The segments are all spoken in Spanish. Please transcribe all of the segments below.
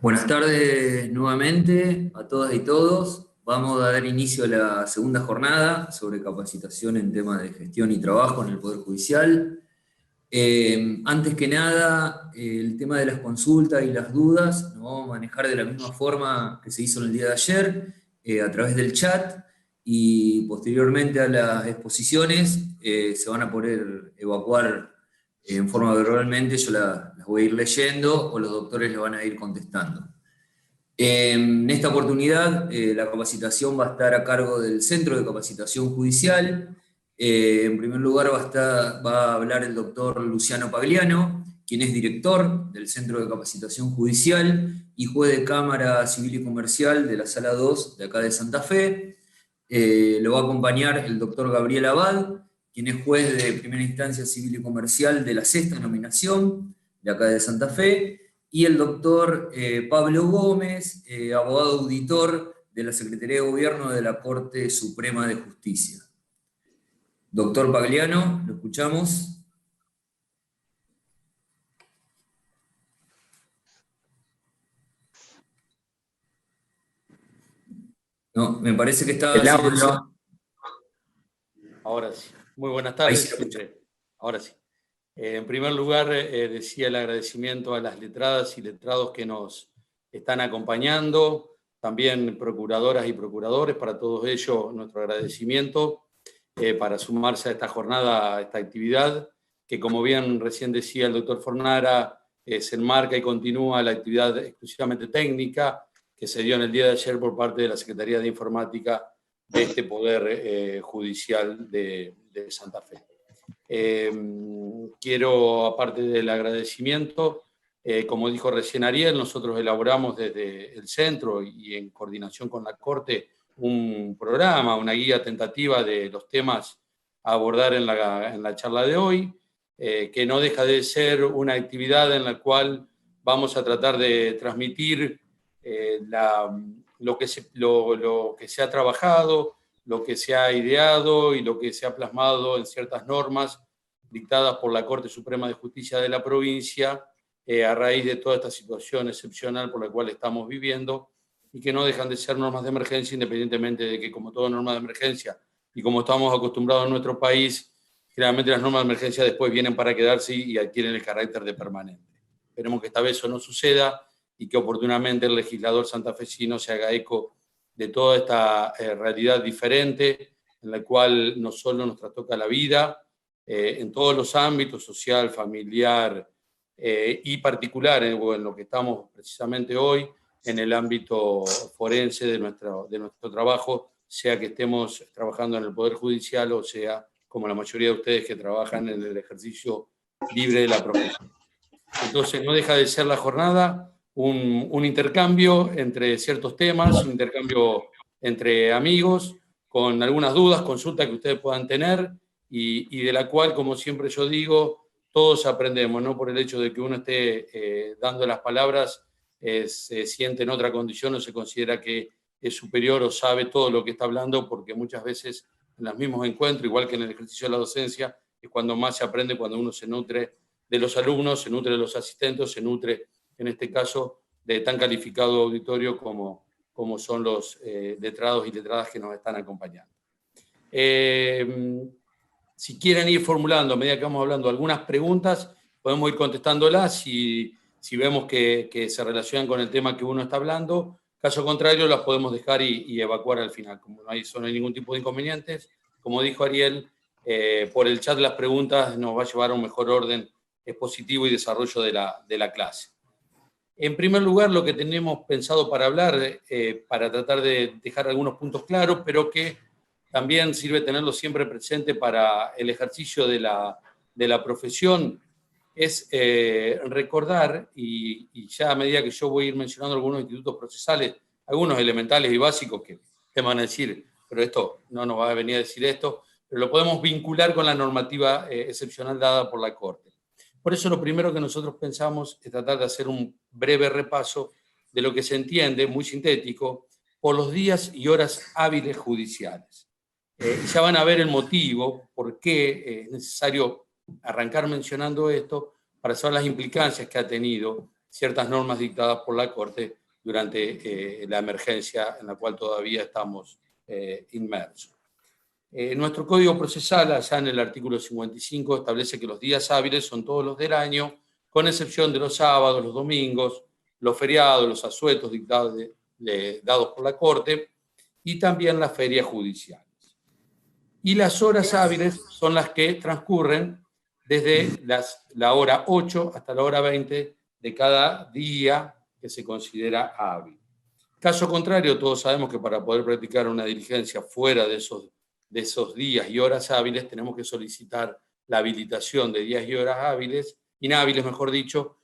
Buenas tardes nuevamente a todas y todos. Vamos a dar inicio a la segunda jornada sobre capacitación en temas de gestión y trabajo en el Poder Judicial. Antes que nada, el tema de las consultas y las dudas nos vamos a manejar de la misma forma que se hizo en el día de ayer, a través del chat, y posteriormente a las exposiciones se van a poder evacuar en forma verbalmente. Yo las voy a ir leyendo o los doctores le van a ir contestando. En esta oportunidad, la capacitación va a estar a cargo del Centro de Capacitación Judicial. En primer lugar va a hablar el doctor Luciano Pagliano, quien es director del Centro de Capacitación Judicial y juez de Cámara Civil y Comercial de la Sala 2 de acá de Santa Fe. Lo va a acompañar el doctor Gabriel Abad, quien es juez de primera instancia civil y comercial de la sexta nominación de acá de Santa Fe, y el doctor Pablo Gómez, abogado auditor de la Secretaría de Gobierno de la Corte Suprema de Justicia. Doctor Pagliano, ¿lo escuchamos? No, me parece que está silencioso. Ahora sí. Muy buenas Ahí tardes. sí. Ahora sí. En primer lugar, decía el agradecimiento a las letradas y letrados que nos están acompañando, también procuradoras y procuradores, para todos ellos nuestro agradecimiento para sumarse a esta jornada, a esta actividad, que como bien recién decía el doctor Fornara, se enmarca y continúa la actividad exclusivamente técnica que se dio en el día de ayer por parte de la Secretaría de Informática de este Poder Judicial de Santa Fe. Quiero, aparte del agradecimiento, como dijo recién Ariel, nosotros elaboramos desde el centro y en coordinación con la Corte un programa, una guía tentativa de los temas a abordar en la charla de hoy, que no deja de ser una actividad en la cual vamos a tratar de transmitir lo que se ha trabajado, lo que se ha ideado y lo que se ha plasmado en ciertas normas dictadas por la Corte Suprema de Justicia de la provincia a raíz de toda esta situación excepcional por la cual estamos viviendo, y que no dejan de ser normas de emergencia, independientemente de que, como toda norma de emergencia, y como estamos acostumbrados en nuestro país, generalmente las normas de emergencia después vienen para quedarse y adquieren el carácter de permanente. Esperemos que esta vez eso no suceda y que oportunamente el legislador santafesino se haga eco de toda esta realidad diferente, en la cual no solo nos trastoca la vida, en todos los ámbitos, social, familiar y particular, en lo que estamos precisamente hoy, en el ámbito forense de nuestro trabajo, sea que estemos trabajando en el Poder Judicial o sea, como la mayoría de ustedes que trabajan en el ejercicio libre de la profesión. Entonces no deja de ser la jornada un intercambio entre ciertos temas, un intercambio entre amigos, con algunas dudas, consultas que ustedes puedan tener y de la cual, como siempre yo digo, todos aprendemos, no por el hecho de que uno esté dando las palabras, se siente en otra condición o se considera que es superior o sabe todo lo que está hablando, porque muchas veces en los mismos encuentros, igual que en el ejercicio de la docencia, es cuando más se aprende, cuando uno se nutre de los alumnos, se nutre de los asistentes, se nutre, en este caso, de tan calificado auditorio como son los letrados y letradas que nos están acompañando. Si quieren ir formulando, a medida que vamos hablando, algunas preguntas, podemos ir contestándolas si vemos que se relacionan con el tema que uno está hablando. Caso contrario, las podemos dejar y evacuar al final. Como no hay ningún tipo de inconvenientes, como dijo Ariel, por el chat las preguntas nos va a llevar a un mejor orden expositivo y desarrollo de la clase. En primer lugar, lo que tenemos pensado para hablar, para tratar de dejar algunos puntos claros, pero que también sirve tenerlo siempre presente para el ejercicio de la profesión, es recordar, y ya a medida que yo voy a ir mencionando algunos institutos procesales, algunos elementales y básicos que te van a decir, pero esto no nos va a venir a decir esto, pero lo podemos vincular con la normativa excepcional dada por la Corte. Por eso lo primero que nosotros pensamos es tratar de hacer un breve repaso de lo que se entiende, muy sintético, por los días y horas hábiles judiciales. Y ya van a ver el motivo, por qué es necesario arrancar mencionando esto, para saber las implicancias que ha tenido ciertas normas dictadas por la Corte durante la emergencia en la cual todavía estamos inmersos. Nuestro Código Procesal, allá en el artículo 55, establece que los días hábiles son todos los del año, con excepción de los sábados, los domingos, los feriados, los asuetos dados por la Corte y también las ferias judiciales. Y las horas hábiles son las que transcurren desde la hora 8 hasta la hora 20 de cada día que se considera hábil. Caso contrario, todos sabemos que para poder practicar una diligencia fuera de esos días y horas hábiles, tenemos que solicitar la habilitación de días y horas hábiles, inhábiles, mejor dicho,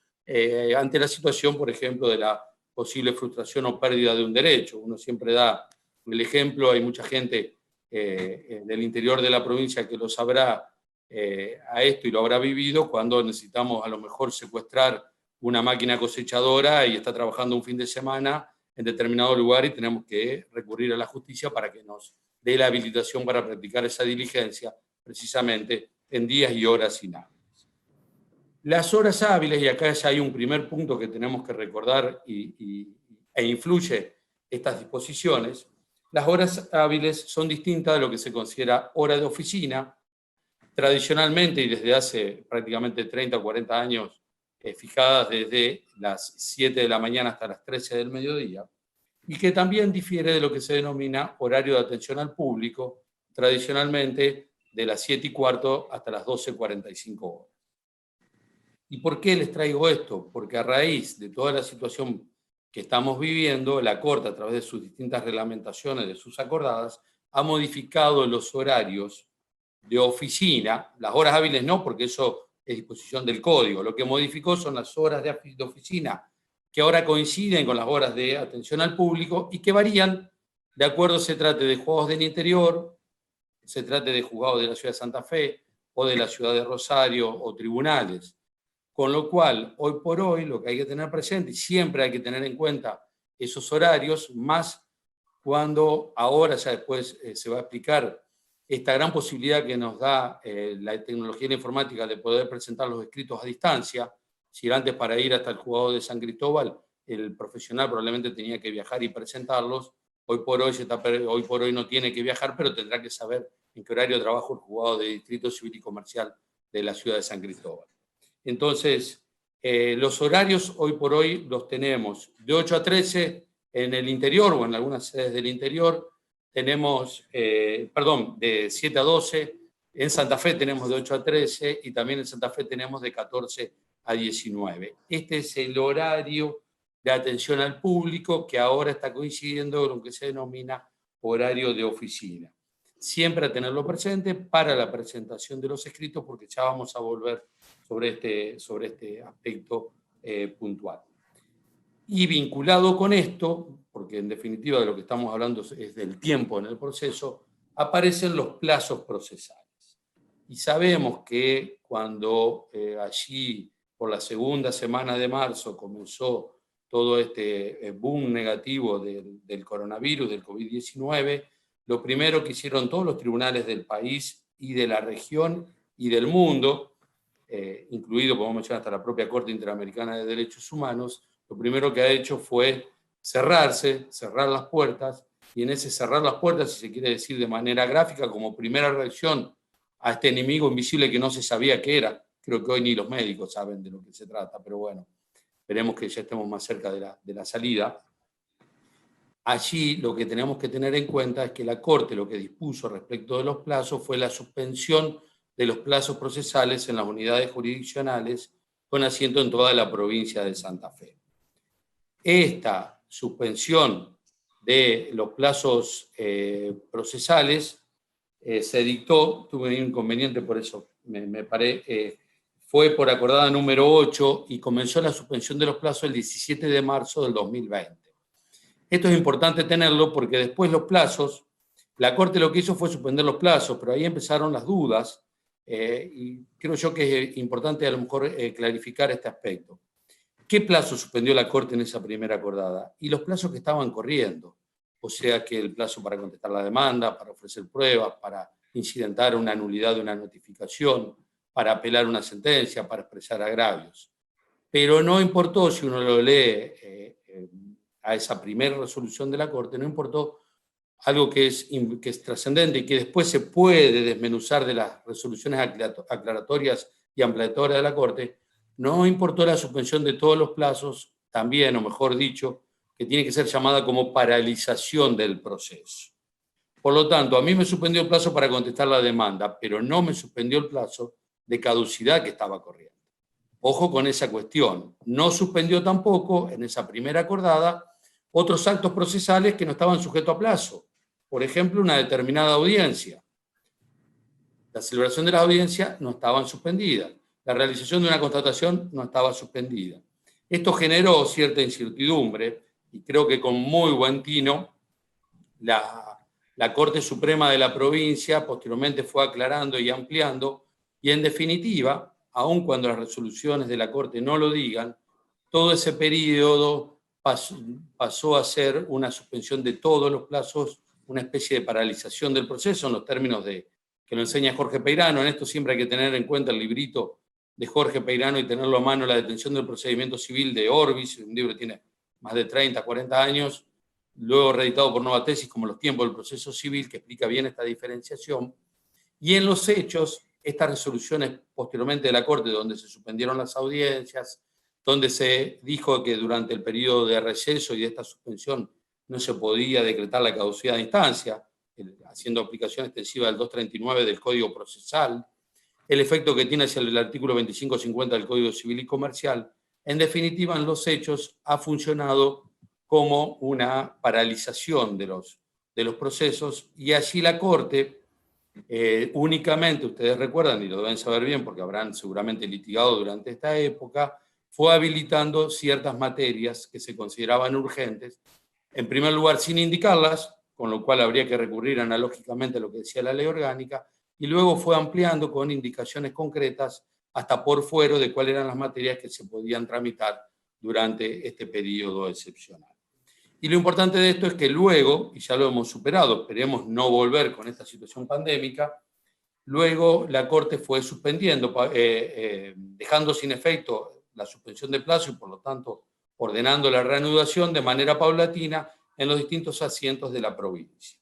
ante la situación, por ejemplo, de la posible frustración o pérdida de un derecho. Uno siempre da el ejemplo, hay mucha gente del interior de la provincia que lo sabrá a esto y lo habrá vivido cuando necesitamos a lo mejor secuestrar una máquina cosechadora y está trabajando un fin de semana en determinado lugar y tenemos que recurrir a la justicia para que nos dé la habilitación para practicar esa diligencia precisamente en días y horas inhábiles. Las horas hábiles, y acá ya hay un primer punto que tenemos que recordar e influye estas disposiciones, las horas hábiles son distintas de lo que se considera hora de oficina. Tradicionalmente y desde hace prácticamente 30 o 40 años, fijadas desde las 7 de la mañana hasta las 13 del mediodía, y que también difiere de lo que se denomina horario de atención al público, tradicionalmente de las 7:15 hasta las 12:45 horas. ¿Y por qué les traigo esto? Porque a raíz de toda la situación que estamos viviendo, la Corte, a través de sus distintas reglamentaciones, de sus acordadas, ha modificado los horarios de oficina, las horas hábiles no, porque eso es disposición del Código. Lo que modificó son las horas de oficina, que ahora coinciden con las horas de atención al público y que varían de acuerdo se trate de juzgados del interior, se trate de juzgados de la ciudad de Santa Fe o de la ciudad de Rosario o tribunales. Con lo cual, hoy por hoy, lo que hay que tener presente, y siempre hay que tener en cuenta esos horarios, más cuando ahora ya después se va a explicar esta gran posibilidad que nos da la tecnología y la informática de poder presentar los escritos a distancia. Si antes para ir hasta el juzgado de San Cristóbal, el profesional probablemente tenía que viajar y presentarlos, hoy por hoy no tiene que viajar, pero tendrá que saber en qué horario trabaja el juzgado de Distrito Civil y Comercial de la ciudad de San Cristóbal. Entonces, los horarios hoy por hoy los tenemos de 8 a 13 en el interior o en algunas sedes del interior, tenemos, de 7 a 12, en Santa Fe tenemos de 8 a 13 y también en Santa Fe tenemos de 14 a 19. Este es el horario de atención al público que ahora está coincidiendo con lo que se denomina horario de oficina. Siempre a tenerlo presente para la presentación de los escritos, porque ya vamos a volver sobre este aspecto puntual. Y vinculado con esto, porque en definitiva de lo que estamos hablando es del tiempo en el proceso, aparecen los plazos procesales. Y sabemos que cuando allí, por la segunda semana de marzo, comenzó todo este boom negativo del coronavirus, del COVID-19, lo primero que hicieron todos los tribunales del país y de la región y del mundo, incluido, podemos mencionar, hasta la propia Corte Interamericana de Derechos Humanos, lo primero que ha hecho fue cerrar las puertas, y en ese cerrar las puertas, si se quiere decir de manera gráfica, como primera reacción a este enemigo invisible que no se sabía qué era. Creo que hoy ni los médicos saben de lo que se trata, pero bueno, esperemos que ya estemos más cerca de la salida. Allí lo que tenemos que tener en cuenta es que la Corte lo que dispuso respecto de los plazos fue la suspensión de los plazos procesales en las unidades jurisdiccionales con asiento en toda la provincia de Santa Fe. Esta suspensión de los plazos procesales se dictó, tuve un inconveniente, por eso me paré, fue por acordada número 8 y comenzó la suspensión de los plazos el 17 de marzo del 2020. Esto es importante tenerlo porque después los plazos, la Corte lo que hizo fue suspender los plazos, pero ahí empezaron las dudas y creo yo que es importante a lo mejor clarificar este aspecto. ¿Qué plazo suspendió la Corte en esa primera acordada? Y los plazos que estaban corriendo, o sea que el plazo para contestar la demanda, para ofrecer pruebas, para incidentar una nulidad de una notificación, para apelar una sentencia, para expresar agravios. pero no importó, si uno lo lee a esa primera resolución de la Corte, no importó algo que es trascendente y que después se puede desmenuzar de las resoluciones aclaratorias y ampliatorias de la Corte, no importó la suspensión de todos los plazos, también, o mejor dicho, que tiene que ser llamada como paralización del proceso. Por lo tanto, a mí me suspendió el plazo para contestar la demanda, pero no me suspendió el plazo de caducidad que estaba corriendo. Ojo con esa cuestión. No suspendió tampoco, en esa primera acordada, otros actos procesales que no estaban sujetos a plazo. Por ejemplo, una determinada audiencia. La celebración de la audiencia no estaban suspendidas. La realización de una constatación no estaba suspendida. Esto generó cierta incertidumbre y creo que con muy buen tino la Corte Suprema de la provincia posteriormente fue aclarando y ampliando y en definitiva, aun cuando las resoluciones de la Corte no lo digan, todo ese periodo pasó a ser una suspensión de todos los plazos, una especie de paralización del proceso en los términos que lo enseña Jorge Peirano. En esto siempre hay que tener en cuenta el librito de Jorge Peirano y tenerlo a mano, La detención del procedimiento civil de Orbis, un libro que tiene más de 30, 40 años, luego reeditado por Nueva Tesis como Los tiempos del proceso civil, que explica bien esta diferenciación. Y en los hechos, estas resoluciones posteriormente de la Corte, donde se suspendieron las audiencias, donde se dijo que durante el periodo de receso y de esta suspensión no se podía decretar la caducidad de instancia, haciendo aplicación extensiva del 239 del Código Procesal, el efecto que tiene hacia el artículo 2550 del Código Civil y Comercial, en definitiva, en los hechos ha funcionado como una paralización de los procesos, y allí la Corte únicamente, ustedes recuerdan y lo deben saber bien porque habrán seguramente litigado durante esta época, fue habilitando ciertas materias que se consideraban urgentes, en primer lugar sin indicarlas, con lo cual habría que recurrir analógicamente a lo que decía la ley orgánica, y luego fue ampliando con indicaciones concretas hasta por fuero de cuáles eran las materias que se podían tramitar durante este periodo excepcional. Y lo importante de esto es que luego, y ya lo hemos superado, esperemos no volver con esta situación pandémica, luego la Corte fue suspendiendo, dejando sin efecto la suspensión de plazo y por lo tanto ordenando la reanudación de manera paulatina en los distintos asientos de la provincia.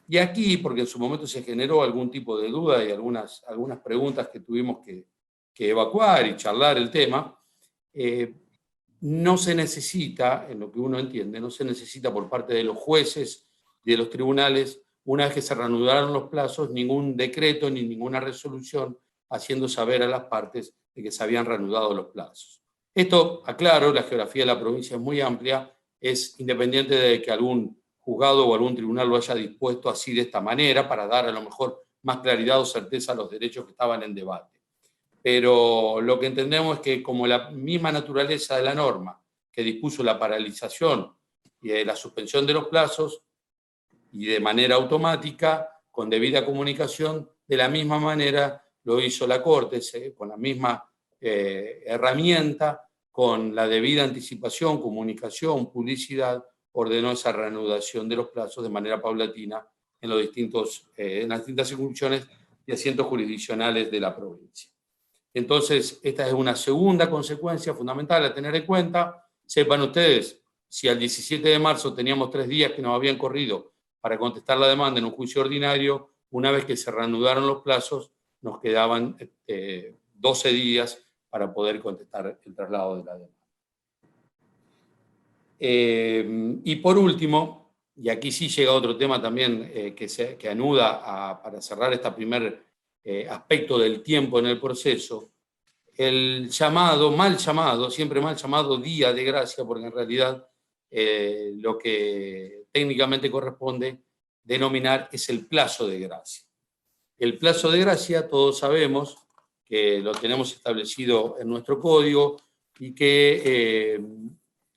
Y aquí, porque en su momento se generó algún tipo de duda y algunas preguntas que tuvimos que evacuar y charlar el tema, no se necesita, en lo que uno entiende, no se necesita por parte de los jueces y de los tribunales, una vez que se reanudaron los plazos, ningún decreto ni ninguna resolución haciendo saber a las partes de que se habían reanudado los plazos. Esto, aclaro, la geografía de la provincia es muy amplia, es independiente de que algún juzgado o algún tribunal lo haya dispuesto así de esta manera para dar a lo mejor más claridad o certeza a los derechos que estaban en debate. Pero lo que entendemos es que como la misma naturaleza de la norma que dispuso la paralización y la suspensión de los plazos y de manera automática, con debida comunicación, de la misma manera lo hizo la Corte, con la misma herramienta, con la debida anticipación, comunicación, publicidad, ordenó esa reanudación de los plazos de manera paulatina en las distintas circunscripciones y asientos jurisdiccionales de la provincia. Entonces, esta es una segunda consecuencia fundamental a tener en cuenta. Sepan ustedes, si al 17 de marzo teníamos 3 días que nos habían corrido para contestar la demanda en un juicio ordinario, una vez que se reanudaron los plazos, nos quedaban 12 días para poder contestar el traslado de la demanda. Y por último, y aquí sí llega otro tema también que anuda para cerrar este primer aspecto del tiempo en el proceso, el siempre mal llamado día de gracia, porque en realidad lo que técnicamente corresponde denominar es el plazo de gracia. El plazo de gracia, todos sabemos que lo tenemos establecido en nuestro código y que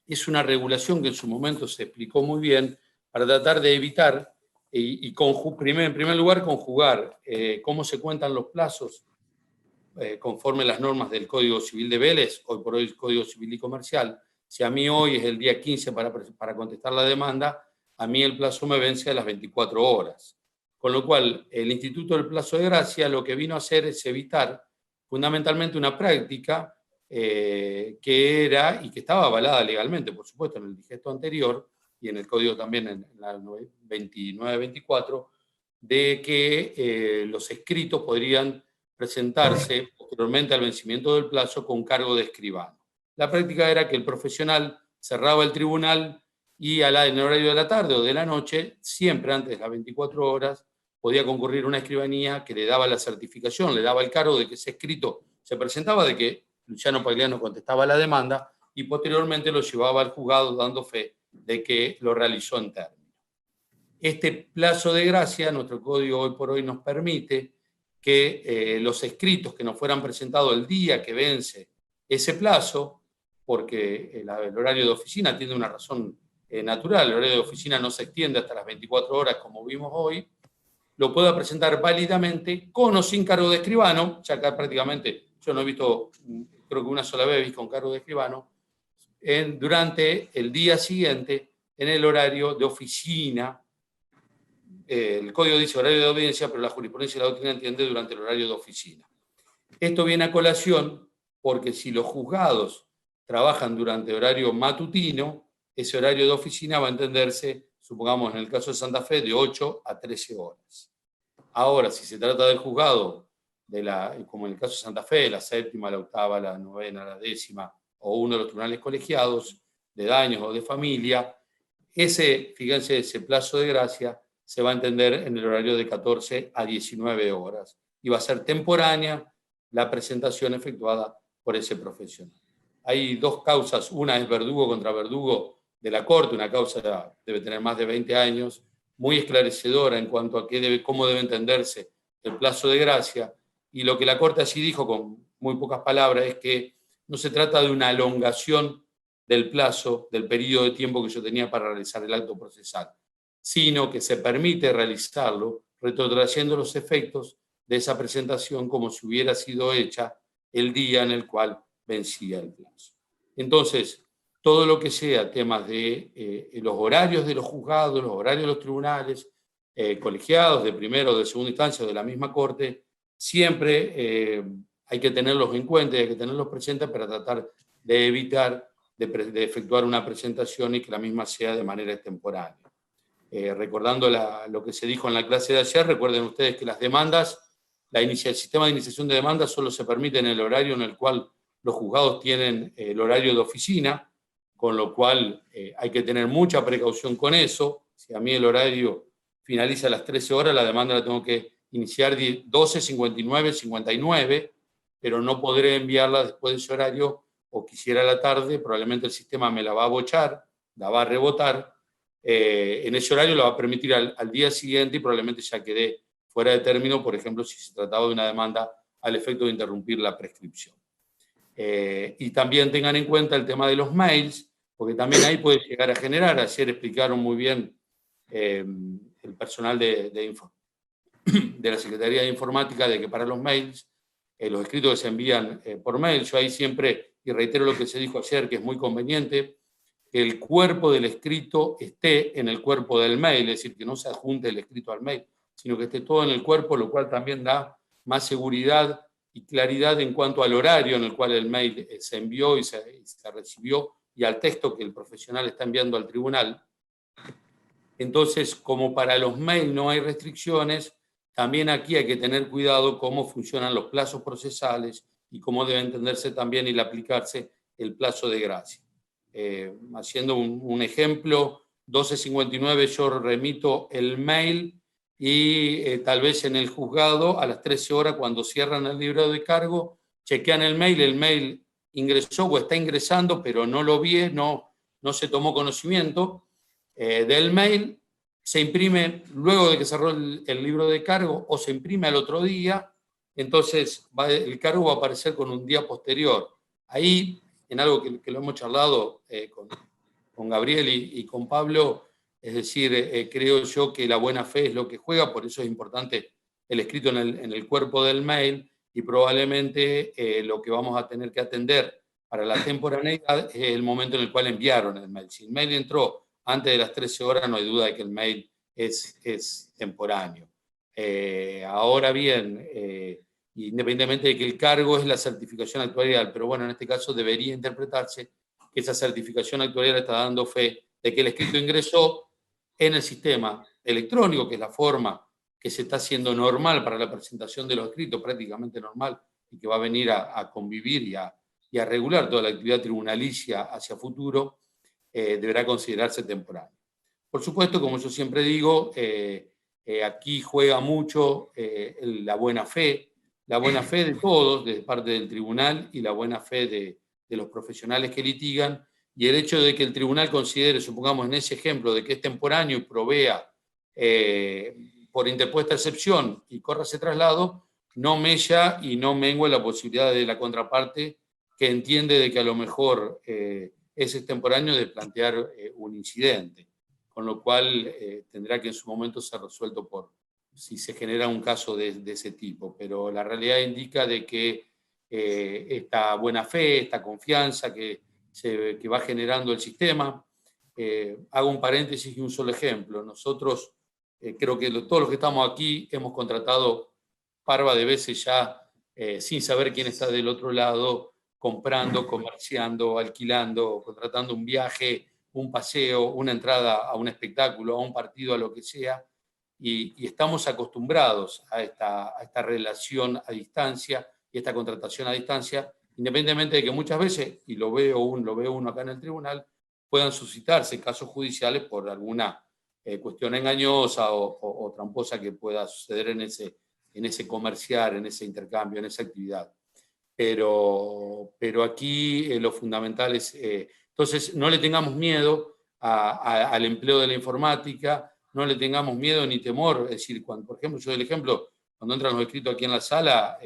es una regulación que en su momento se explicó muy bien para tratar de evitar en primer lugar, conjugar cómo se cuentan los plazos conforme las normas del Código Civil de Vélez, hoy por hoy el Código Civil y Comercial. Si a mí hoy es el día 15 para contestar la demanda, a mí el plazo me vence a las 24 horas. Con lo cual, el Instituto del Plazo de Gracia lo que vino a hacer es evitar fundamentalmente una práctica que era, y que estaba avalada legalmente, por supuesto, en el digesto anterior, y en el código también en la 2924, de que los escritos podrían presentarse posteriormente al vencimiento del plazo con cargo de escribano. La práctica era que el profesional cerraba el tribunal y en el horario de la tarde o de la noche, siempre antes de las 24 horas, podía concurrir una escribanía que le daba la certificación, le daba el cargo de que ese escrito se presentaba, de que Luciano Pagliano contestaba la demanda y posteriormente lo llevaba al juzgado dando fe de que lo realizó en término. Este plazo de gracia, nuestro código hoy por hoy nos permite que los escritos que nos fueran presentados el día que vence ese plazo, porque el horario de oficina tiene una razón natural, el horario de oficina no se extiende hasta las 24 horas como vimos hoy, lo pueda presentar válidamente con o sin cargo de escribano, ya que prácticamente yo no he visto, creo que una sola vez con cargo de escribano, durante el día siguiente en el horario de oficina. El código dice horario de audiencia, pero la jurisprudencia y la doctrina entiende durante el horario de oficina. Esto viene a colación porque si los juzgados trabajan durante horario matutino, ese horario de oficina va a entenderse, supongamos en el caso de Santa Fe, de 8 a 13 horas. Ahora, si se trata del juzgado, como en el caso de Santa Fe, la séptima, la octava, la novena, la décima, o uno de los tribunales colegiados, de daños o de familia, fíjense, ese plazo de gracia se va a entender en el horario de 14 a 19 horas y va a ser temporánea la presentación efectuada por ese profesional. Hay dos causas, una es verdugo contra verdugo de la Corte, una causa debe tener más de 20 años, muy esclarecedora en cuanto a cómo debe entenderse el plazo de gracia, y lo que la Corte así dijo con muy pocas palabras es que no se trata de una elongación del plazo, del periodo de tiempo que yo tenía para realizar el acto procesal, sino que se permite realizarlo retrotrayendo los efectos de esa presentación como si hubiera sido hecha el día en el cual vencía el plazo. Entonces, todo lo que sea temas de los horarios de los juzgados, los horarios de los tribunales, colegiados de primera o de segunda instancia o de la misma Corte, siempre hay que tenerlos en cuenta y hay que tenerlos presentes para tratar de evitar de efectuar una presentación y que la misma sea de manera extemporánea. Recordando lo que se dijo en la clase de ayer, recuerden ustedes que las demandas, el sistema de iniciación de demandas solo se permite en el horario en el cual los juzgados tienen el horario de oficina, con lo cual hay que tener mucha precaución con eso. Si a mí el horario finaliza a las 13 horas, la demanda la tengo que iniciar 12, 59, 59, pero no podré enviarla después de ese horario, o quisiera a la tarde, probablemente el sistema me la va a bochar, la va a rebotar, en ese horario lo va a permitir al día siguiente y probablemente ya quedé fuera de término, por ejemplo, si se trataba de una demanda al efecto de interrumpir la prescripción. Y también tengan en cuenta el tema de los mails, porque también ahí puede llegar a generar, ayer explicaron muy bien el personal de la Secretaría de Informática, de que para los mails, los escritos que se envían por mail, yo ahí siempre, y reitero lo que se dijo ayer, que es muy conveniente, que el cuerpo del escrito esté en el cuerpo del mail, es decir, que no se adjunte el escrito al mail, sino que esté todo en el cuerpo, lo cual también da más seguridad y claridad en cuanto al horario en el cual el mail se envió y se recibió, y al texto que el profesional está enviando al tribunal. Entonces, como para los mails no hay restricciones, también aquí hay que tener cuidado cómo funcionan los plazos procesales y cómo debe entenderse también y aplicarse el plazo de gracia. Haciendo un ejemplo, 12:59 yo remito el mail y tal vez en el juzgado a las 13 horas, cuando cierran el libro de cargo, chequean el mail ingresó o está ingresando, pero no lo vi, no se tomó conocimiento del mail, se imprime luego de que cerró el libro de cargo o se imprime al otro día, entonces el cargo va a aparecer con un día posterior. Ahí, en algo que lo hemos charlado con Gabriel y con Pablo, es decir, creo yo que la buena fe es lo que juega, por eso es importante el escrito en el cuerpo del mail, y probablemente lo que vamos a tener que atender para la temporaneidad es el momento en el cual enviaron el mail. Si el mail entró antes de las 13 horas, no hay duda de que el mail es temporáneo. Ahora bien, independientemente de que el cargo es la certificación actuarial, pero bueno, en este caso debería interpretarse que esa certificación actuarial está dando fe de que el escrito ingresó en el sistema electrónico, que es la forma que se está haciendo normal para la presentación de los escritos, prácticamente normal, y que va a venir a convivir y a regular toda la actividad tribunalicia hacia futuro, deberá considerarse temporal. Por supuesto, como yo siempre digo, aquí juega mucho la buena fe de todos, de parte del tribunal, y la buena fe de los profesionales que litigan, y el hecho de que el tribunal considere, supongamos en ese ejemplo, de que es temporáneo y provea por interpuesta excepción y corra ese traslado, no mella y no mengua la posibilidad de la contraparte que entiende de que a lo mejor ese es extemporáneo de plantear un incidente, con lo cual tendrá que en su momento ser resuelto por si se genera un caso de ese tipo, pero la realidad indica de que esta buena fe, esta confianza que va generando el sistema. Hago un paréntesis y un solo ejemplo. Nosotros, creo que todos los que estamos aquí hemos contratado parva de veces ya, sin saber quién está del otro lado, comprando, comerciando, alquilando, contratando un viaje, un paseo, una entrada a un espectáculo, a un partido, a lo que sea, y estamos acostumbrados a esta relación a distancia y esta contratación a distancia, independientemente de que muchas veces, y lo veo uno acá en el tribunal, puedan suscitarse casos judiciales por alguna cuestión engañosa o tramposa que pueda suceder en ese comerciar, en ese intercambio, en esa actividad. Pero aquí lo fundamental es, entonces, no le tengamos miedo al empleo de la informática, no le tengamos miedo ni temor. Es decir, por ejemplo, yo doy el ejemplo, cuando entran los escritos aquí en la sala,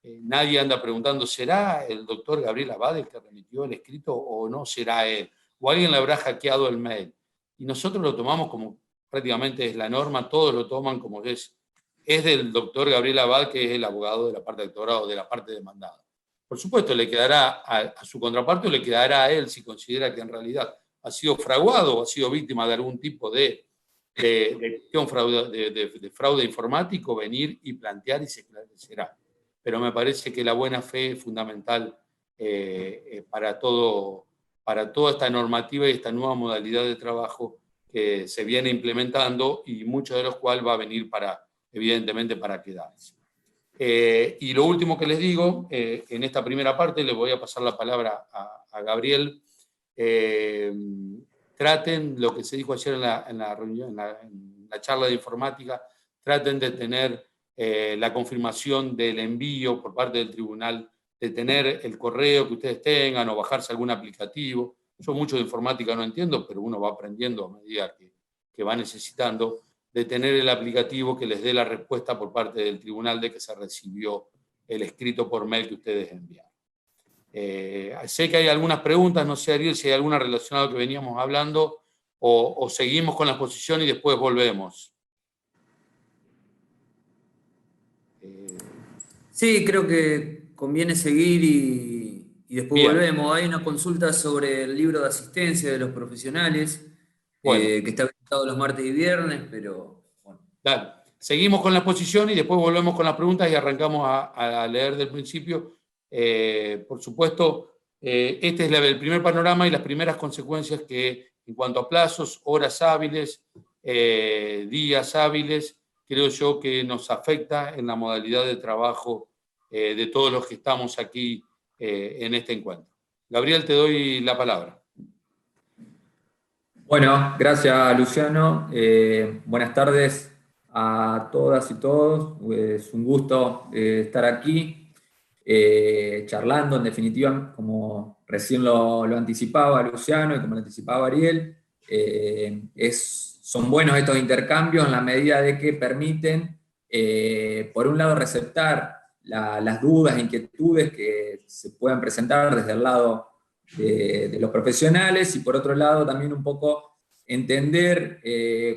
nadie anda preguntando, ¿será el doctor Gabriel Abad el que remitió el escrito o no será él? O alguien le habrá hackeado el mail. Y nosotros lo tomamos como prácticamente es la norma, todos lo toman como es del doctor Gabriel Abad, que es el abogado de la parte actorada o de la parte demandada. Por supuesto, le quedará a su contraparte o le quedará a él si considera que en realidad ha sido fraguado o ha sido víctima de algún tipo de fraude informático, venir y plantear y se esclarecerá. Pero me parece que la buena fe es fundamental para toda esta normativa y esta nueva modalidad de trabajo que se viene implementando y muchos de los cuales va a venir evidentemente para quedarse. Y lo último que les digo, en esta primera parte les voy a pasar la palabra a Gabriel. Traten, lo que se dijo ayer en la reunión, en la charla de informática, traten de tener la confirmación del envío por parte del tribunal, de tener el correo que ustedes tengan o bajarse algún aplicativo. Yo mucho de informática no entiendo, pero uno va aprendiendo a medida que va necesitando, de tener el aplicativo que les dé la respuesta por parte del tribunal de que se recibió el escrito por mail que ustedes enviaron. Sé que hay algunas preguntas, no sé, Ariel, si hay alguna relacionada a lo que veníamos hablando o seguimos con la exposición y después volvemos. Sí, creo que conviene seguir y después Bien. volvemos. Hay una consulta sobre el libro de asistencia de los profesionales, Bueno. que está habilitado los martes y viernes, pero bueno. Dale. Seguimos con la exposición y después volvemos con las preguntas y arrancamos a leer del principio. Por supuesto, este es el primer panorama y las primeras consecuencias que, en cuanto a plazos, horas hábiles, días hábiles, creo yo que nos afecta en la modalidad de trabajo de todos los que estamos aquí en este encuentro. Gabriel, te doy la palabra. Bueno, gracias Luciano. Buenas tardes a todas y todos. Es un gusto estar aquí charlando, en definitiva, como recién lo anticipaba Luciano y como lo anticipaba Ariel. Son buenos estos intercambios en la medida de que permiten, por un lado, receptar las dudas e inquietudes que se puedan presentar desde el lado de los profesionales, y por otro lado también un poco entender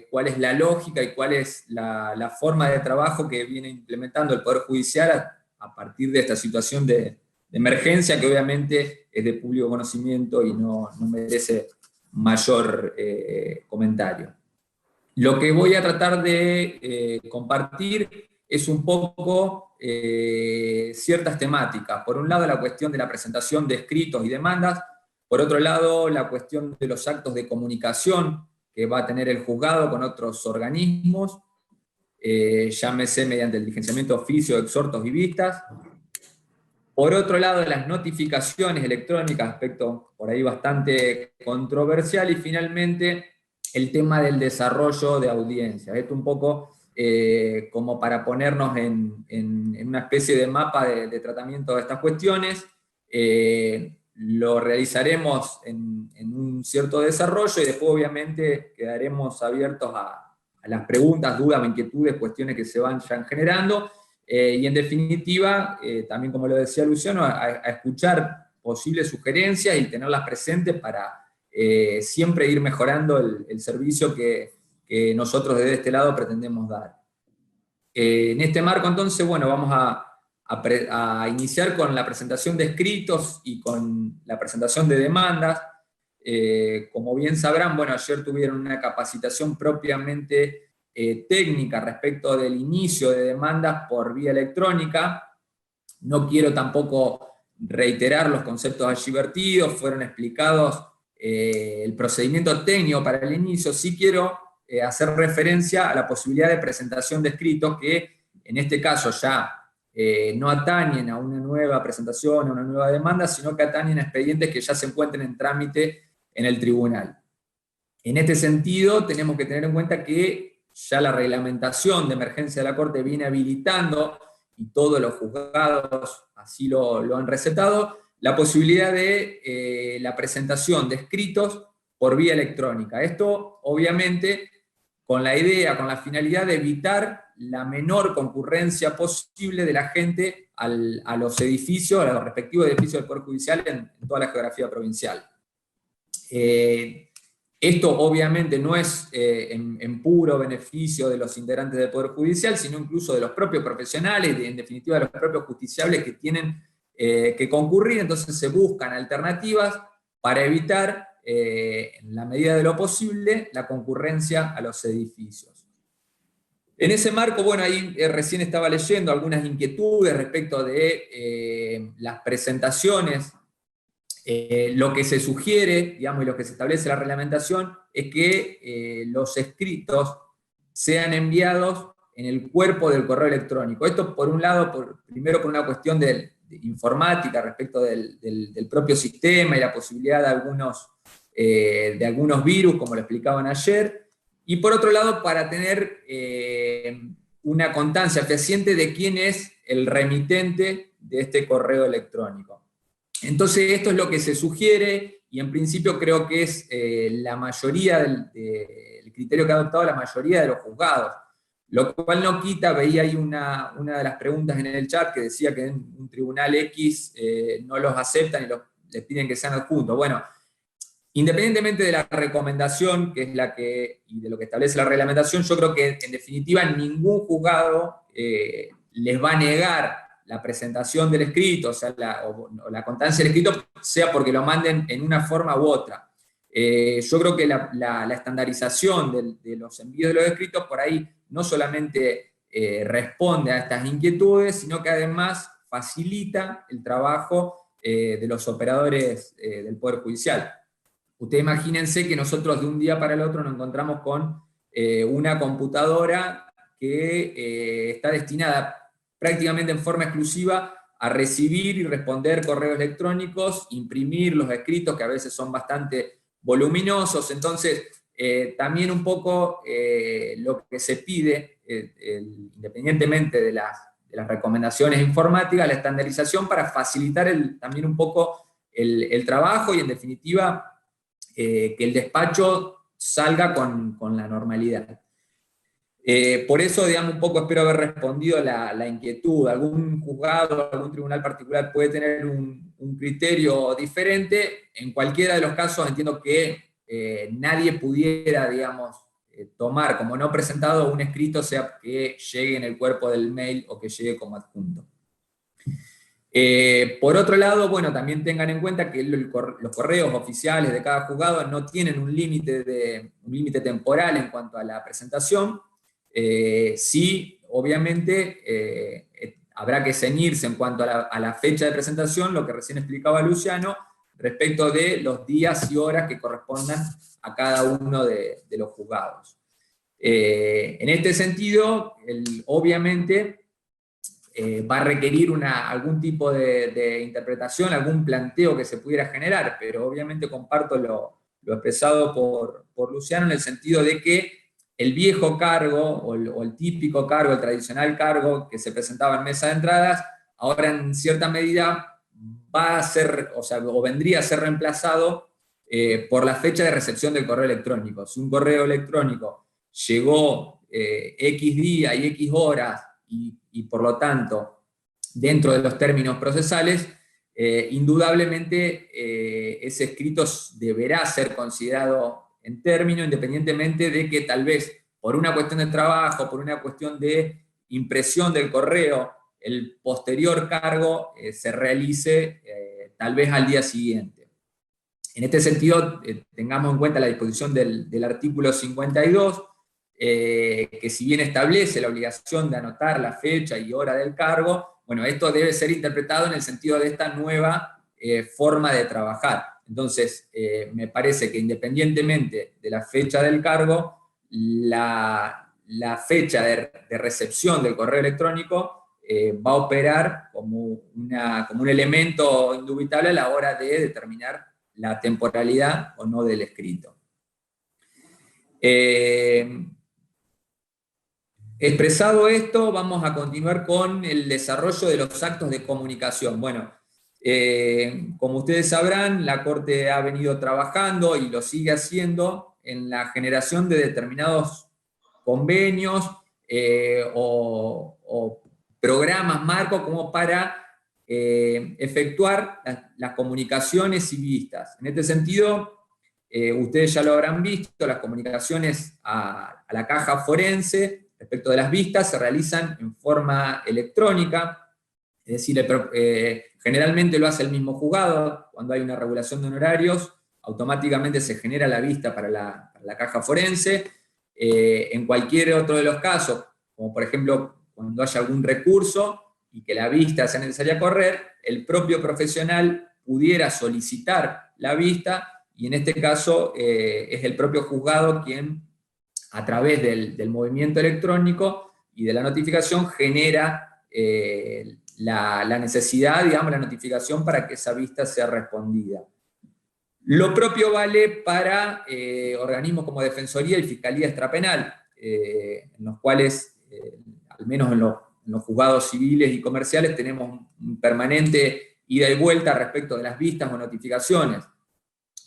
cuál es la lógica y cuál es la forma de trabajo que viene implementando el Poder Judicial a partir de esta situación de emergencia, que obviamente es de público conocimiento y no merece mayor comentario. Lo que voy a tratar de compartir es un poco ciertas temáticas. Por un lado, la cuestión de la presentación de escritos y demandas, por otro lado, la cuestión de los actos de comunicación que va a tener el juzgado con otros organismos, llámese mediante el diligenciamiento de oficio, exhortos y vistas. Por otro lado, las notificaciones electrónicas, aspecto por ahí bastante controversial, y finalmente el tema del desarrollo de audiencias. Esto un poco como para ponernos en una especie de mapa de tratamiento de estas cuestiones. Lo realizaremos en un cierto desarrollo y después obviamente quedaremos abiertos a las preguntas, dudas, inquietudes, cuestiones que se vayan generando. Y en definitiva, también como lo decía Luciano, a escuchar posibles sugerencias y tenerlas presentes para siempre ir mejorando el servicio que nosotros desde este lado pretendemos dar. En este marco entonces, bueno, vamos a iniciar con la presentación de escritos y con la presentación de demandas. Como bien sabrán, bueno, ayer tuvieron una capacitación propiamente técnica respecto del inicio de demandas por vía electrónica. No quiero tampoco reiterar los conceptos allí vertidos, fueron explicados el procedimiento técnico para el inicio. Sí quiero hacer referencia a la posibilidad de presentación de escritos que en este caso ya no atañen a una nueva presentación, a una nueva demanda, sino que atañen a expedientes que ya se encuentren en trámite en el tribunal. En este sentido, tenemos que tener en cuenta que ya la reglamentación de emergencia de la Corte viene habilitando, y todos los juzgados así lo han recetado, la posibilidad de la presentación de escritos por vía electrónica. Esto, obviamente, con la idea, con la finalidad de evitar la menor concurrencia posible de la gente a los edificios, a los respectivos edificios del Poder Judicial en toda la geografía provincial. Esto obviamente no es en puro beneficio de los integrantes del Poder Judicial, sino incluso de los propios profesionales y en definitiva de los propios justiciables que tienen que concurrir. Entonces se buscan alternativas para evitar, en la medida de lo posible, la concurrencia a los edificios. En ese marco, bueno, ahí recién estaba leyendo algunas inquietudes respecto de las presentaciones. Lo que se sugiere, digamos, y lo que se establece en la reglamentación, es que los escritos sean enviados en el cuerpo del correo electrónico. Esto, por un lado, primero por una cuestión de informática respecto del propio sistema y la posibilidad de algunos virus, como lo explicaban ayer, y por otro lado, para tener una constancia fehaciente de quién es el remitente de este correo electrónico. Entonces esto es lo que se sugiere, y en principio creo que es la mayoría el criterio que ha adoptado la mayoría de los juzgados, lo cual no quita, veía ahí una de las preguntas en el chat que decía que en un tribunal X no los aceptan y les piden que sean adjuntos. Bueno, independientemente de la recomendación, que es y de lo que establece la reglamentación, yo creo que en definitiva ningún juzgado les va a negar la presentación del escrito, o sea, la constancia del escrito, sea porque lo manden en una forma u otra. Yo creo que la estandarización de los envíos de los escritos por ahí no solamente responde a estas inquietudes, sino que además facilita el trabajo de los operadores del Poder Judicial. Ustedes imagínense que nosotros de un día para el otro nos encontramos con una computadora que está destinada prácticamente en forma exclusiva a recibir y responder correos electrónicos, imprimir los escritos, que a veces son bastante voluminosos. Entonces, también un poco lo que se pide, independientemente de las recomendaciones informáticas, la estandarización para facilitar también un poco el trabajo y, en definitiva, que el despacho salga con la normalidad. Por eso, digamos, un poco espero haber respondido la inquietud. Algún juzgado, algún tribunal particular puede tener un criterio diferente. En cualquiera de los casos entiendo que nadie pudiera, digamos, tomar como no presentado un escrito, sea que llegue en el cuerpo del mail o que llegue como adjunto. Por otro lado, bueno, también tengan en cuenta que los correos oficiales de cada juzgado no tienen un límite temporal en cuanto a la presentación. Sí, obviamente habrá que ceñirse en cuanto a la fecha de presentación, lo que recién explicaba Luciano, respecto de los días y horas que correspondan a cada uno de los juzgados. En este sentido, obviamente va a requerir algún tipo de interpretación, algún planteo que se pudiera generar, pero obviamente comparto lo expresado por Luciano en el sentido de que el viejo cargo, o el típico cargo, el tradicional cargo que se presentaba en mesa de entradas, ahora en cierta medida va a ser, o vendría a ser reemplazado por la fecha de recepción del correo electrónico. Si un correo electrónico llegó X día y X horas, y por lo tanto, dentro de los términos procesales, indudablemente ese escrito deberá ser considerado en término, independientemente de que tal vez por una cuestión de trabajo, por una cuestión de impresión del correo, el posterior cargo se realice tal vez al día siguiente. En este sentido, tengamos en cuenta la disposición del artículo 52, que si bien establece la obligación de anotar la fecha y hora del cargo, bueno, esto debe ser interpretado en el sentido de esta nueva forma de trabajar. Entonces, me parece que independientemente de la fecha del cargo, la fecha de recepción del correo electrónico va a operar como un elemento indubitable a la hora de determinar la temporalidad o no del escrito. Expresado esto, vamos a continuar con el desarrollo de los actos de comunicación. Bueno, como ustedes sabrán, la Corte ha venido trabajando y lo sigue haciendo en la generación de determinados convenios o programas marco como para efectuar las comunicaciones y vistas. En este sentido, ustedes ya lo habrán visto, las comunicaciones a la caja forense respecto de las vistas se realizan en forma electrónica, es decir, generalmente lo hace el mismo juzgado. Cuando hay una regulación de honorarios, automáticamente se genera la vista para la caja forense. En cualquier otro de los casos, como por ejemplo cuando haya algún recurso y que la vista sea necesaria correr, el propio profesional pudiera solicitar la vista, y en este caso es el propio juzgado quien, a través del movimiento electrónico y de la notificación, genera la necesidad, digamos, la notificación para que esa vista sea respondida. Lo propio vale para organismos como Defensoría y Fiscalía Extrapenal, en los cuales, al menos en los juzgados civiles y comerciales, tenemos un permanente ida y vuelta respecto de las vistas o notificaciones.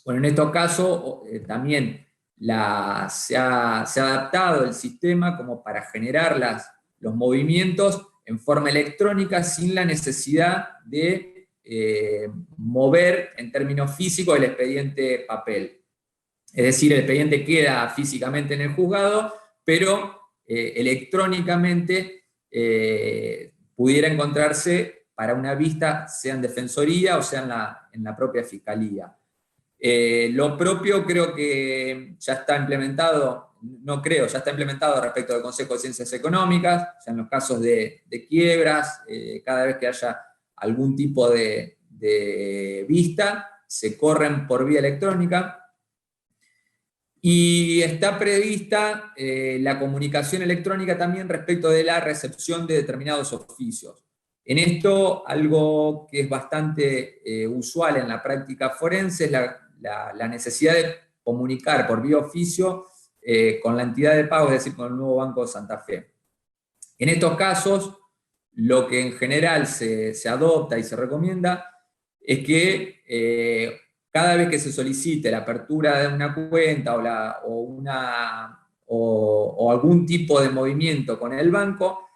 Bueno, en estos casos también se ha adaptado el sistema como para generar los movimientos en forma electrónica sin la necesidad de mover en términos físicos el expediente papel. Es decir, el expediente queda físicamente en el juzgado, pero electrónicamente pudiera encontrarse para una vista, sea en Defensoría o sea en la propia Fiscalía. Lo propio creo que ya está implementado, ya está implementado respecto del Consejo de Ciencias Económicas, o sea, en los casos de quiebras, cada vez que haya algún tipo de vista, se corren por vía electrónica. Y está prevista la comunicación electrónica también respecto de la recepción de determinados oficios. En esto, algo que es bastante usual en la práctica forense es la necesidad de comunicar por vía oficio con la entidad de pago, es decir, con el nuevo Banco de Santa Fe. En estos casos, lo que en general se adopta y se recomienda es que cada vez que se solicite la apertura de una cuenta o algún tipo de movimiento con el banco,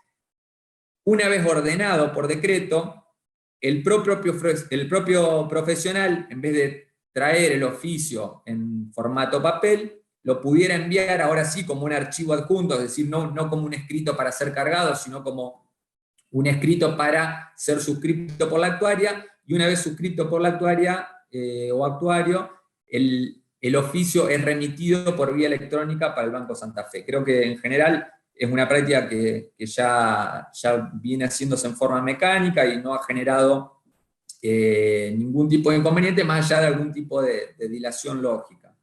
una vez ordenado por decreto, el propio profesional, en vez de traer el oficio en formato papel, lo pudiera enviar ahora sí como un archivo adjunto, es decir, no como un escrito para ser cargado, sino como un escrito para ser suscrito por la actuaria, y una vez suscrito por la actuaria o actuario, el oficio es remitido por vía electrónica para el Banco Santa Fe. Creo que en general es una práctica que ya viene haciéndose en forma mecánica y no ha generado ningún tipo de inconveniente, más allá de algún tipo de dilación lógica.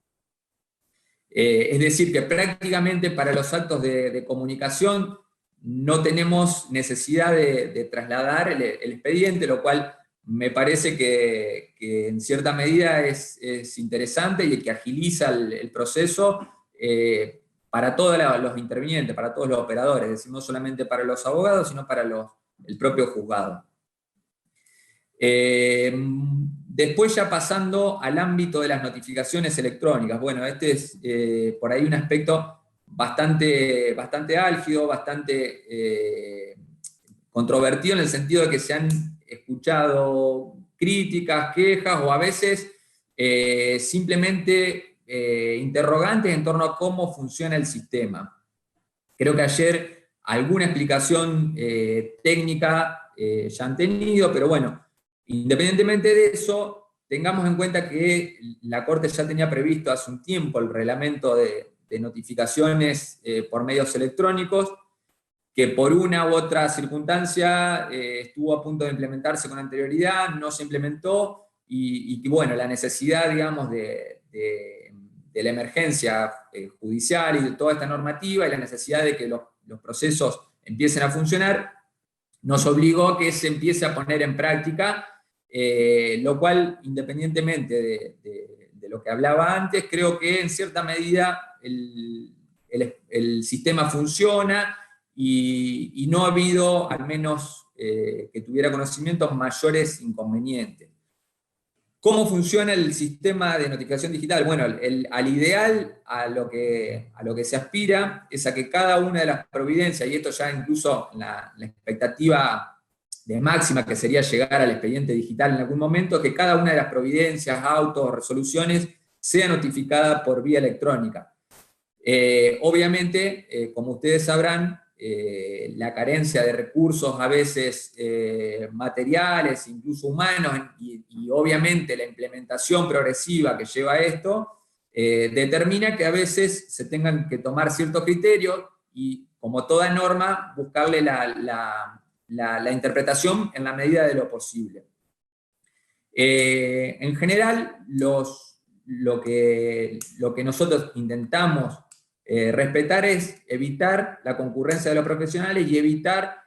Es decir, que prácticamente para los actos de comunicación no tenemos necesidad de trasladar el expediente, lo cual me parece que en cierta medida es interesante y que agiliza el proceso para todos los intervinientes, para todos los operadores, es decir, no solamente para los abogados, sino para el propio juzgado. Después ya pasando al ámbito de las notificaciones electrónicas. Bueno, este es por ahí un aspecto bastante álgido, bastante controvertido en el sentido de que se han escuchado críticas, quejas o a veces simplemente interrogantes en torno a cómo funciona el sistema. Creo que ayer alguna explicación técnica ya han tenido, pero bueno, independientemente de eso, tengamos en cuenta que la Corte ya tenía previsto hace un tiempo el reglamento de notificaciones por medios electrónicos, que por una u otra circunstancia estuvo a punto de implementarse con anterioridad, no se implementó, y bueno, la necesidad, digamos, de la emergencia judicial y de toda esta normativa y la necesidad de que los procesos empiecen a funcionar, nos obligó a que se empiece a poner en práctica, lo cual, independientemente de lo que hablaba antes, creo que en cierta medida el sistema funciona y no ha habido, al menos que tuviera conocimientos, mayores inconvenientes. ¿Cómo funciona el sistema de notificación digital? Bueno, al ideal, a lo que se aspira, es a que cada una de las providencias, y esto ya incluso la expectativa de máxima que sería llegar al expediente digital en algún momento, que cada una de las providencias, autos, resoluciones, sea notificada por vía electrónica. Obviamente, como ustedes sabrán, la carencia de recursos a veces materiales, incluso humanos, y obviamente la implementación progresiva que lleva a esto, determina que a veces se tengan que tomar ciertos criterios y, como toda norma, buscarle la interpretación en la medida de lo posible. En general, lo que nosotros intentamos respetar es evitar la concurrencia de los profesionales y evitar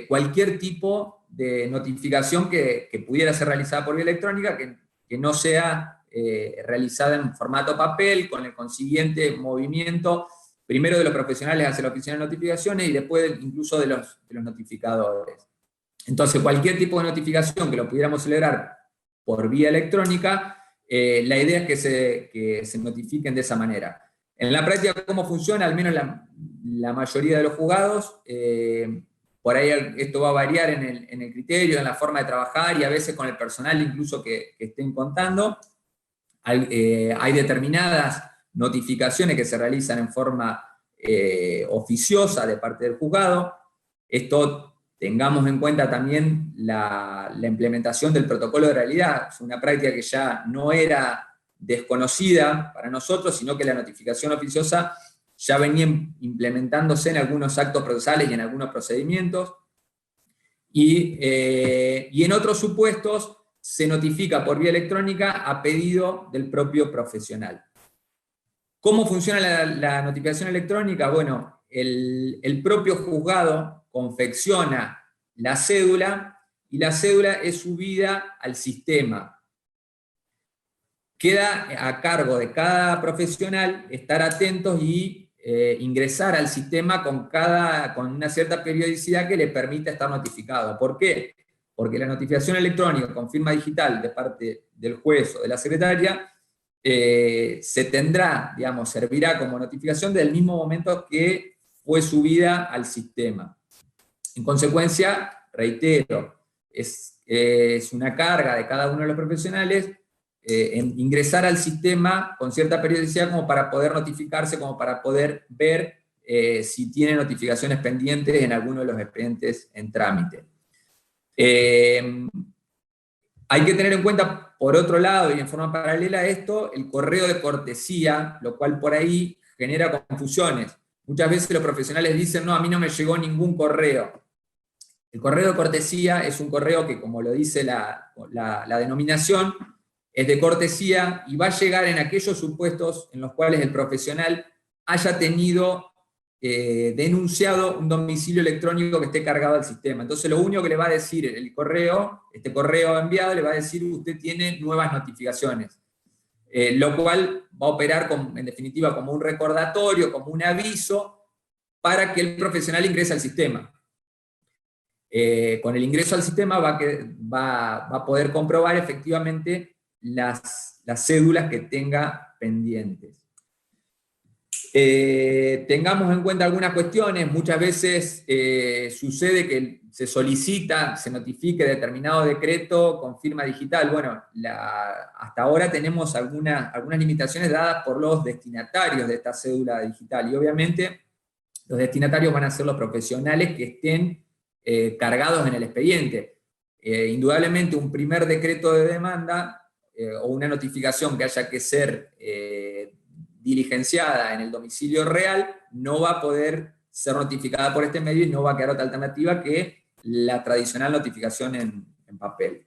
cualquier tipo de notificación que pudiera ser realizada por vía electrónica, que no sea realizada en formato papel, con el consiguiente movimiento, primero de los profesionales hacia la oficina de notificaciones y después incluso de los notificadores. Entonces, cualquier tipo de notificación que lo pudiéramos celebrar por vía electrónica, la idea es que se notifiquen de esa manera. En la práctica, ¿cómo funciona? Al menos la mayoría de los juzgados, por ahí esto va a variar en el criterio, en la forma de trabajar y a veces con el personal incluso que estén contando. Hay determinadas notificaciones que se realizan en forma oficiosa de parte del juzgado. Esto, tengamos en cuenta también la implementación del protocolo de realidad. Es una práctica que ya no era desconocida para nosotros, sino que la notificación oficiosa ya venía implementándose en algunos actos procesales y en algunos procedimientos, y en otros supuestos se notifica por vía electrónica a pedido del propio profesional. ¿Cómo funciona la notificación electrónica? Bueno, el propio juzgado confecciona la cédula y la cédula es subida al sistema. Queda a cargo de cada profesional estar atentos y ingresar al sistema con una cierta periodicidad que le permita estar notificado. ¿Por qué? Porque la notificación electrónica con firma digital de parte del juez o de la secretaria se tendrá, digamos, servirá como notificación del mismo momento que fue subida al sistema. En consecuencia, reitero, es una carga de cada uno de los profesionales en ingresar al sistema con cierta periodicidad como para poder notificarse, como para poder ver si tiene notificaciones pendientes en alguno de los expedientes en trámite. Hay que tener en cuenta, por otro lado, y en forma paralela a esto, el correo de cortesía, lo cual por ahí genera confusiones. muchas veces los profesionales dicen, no, a mí no me llegó ningún correo. El correo de cortesía es un correo que, como lo dice la denominación, es de cortesía y va a llegar en aquellos supuestos en los cuales el profesional haya tenido denunciado un domicilio electrónico que esté cargado al sistema. Entonces lo único que le va a decir el correo, este correo enviado, le va a decir usted tiene nuevas notificaciones. Lo cual va a operar en definitiva como un recordatorio, como un aviso para que el profesional ingrese al sistema. Con el ingreso al sistema va a poder comprobar efectivamente las cédulas que tenga pendientes. Tengamos en cuenta algunas cuestiones. Muchas veces sucede que se solicita, se notifique determinado decreto con firma digital. Bueno, hasta ahora tenemos algunas limitaciones dadas por los destinatarios de esta cédula digital, y obviamente los destinatarios van a ser los profesionales que estén cargados en el expediente. Indudablemente un primer decreto de demanda o una notificación que haya que ser diligenciada en el domicilio real no va a poder ser notificada por este medio y no va a quedar otra alternativa que la tradicional notificación en papel.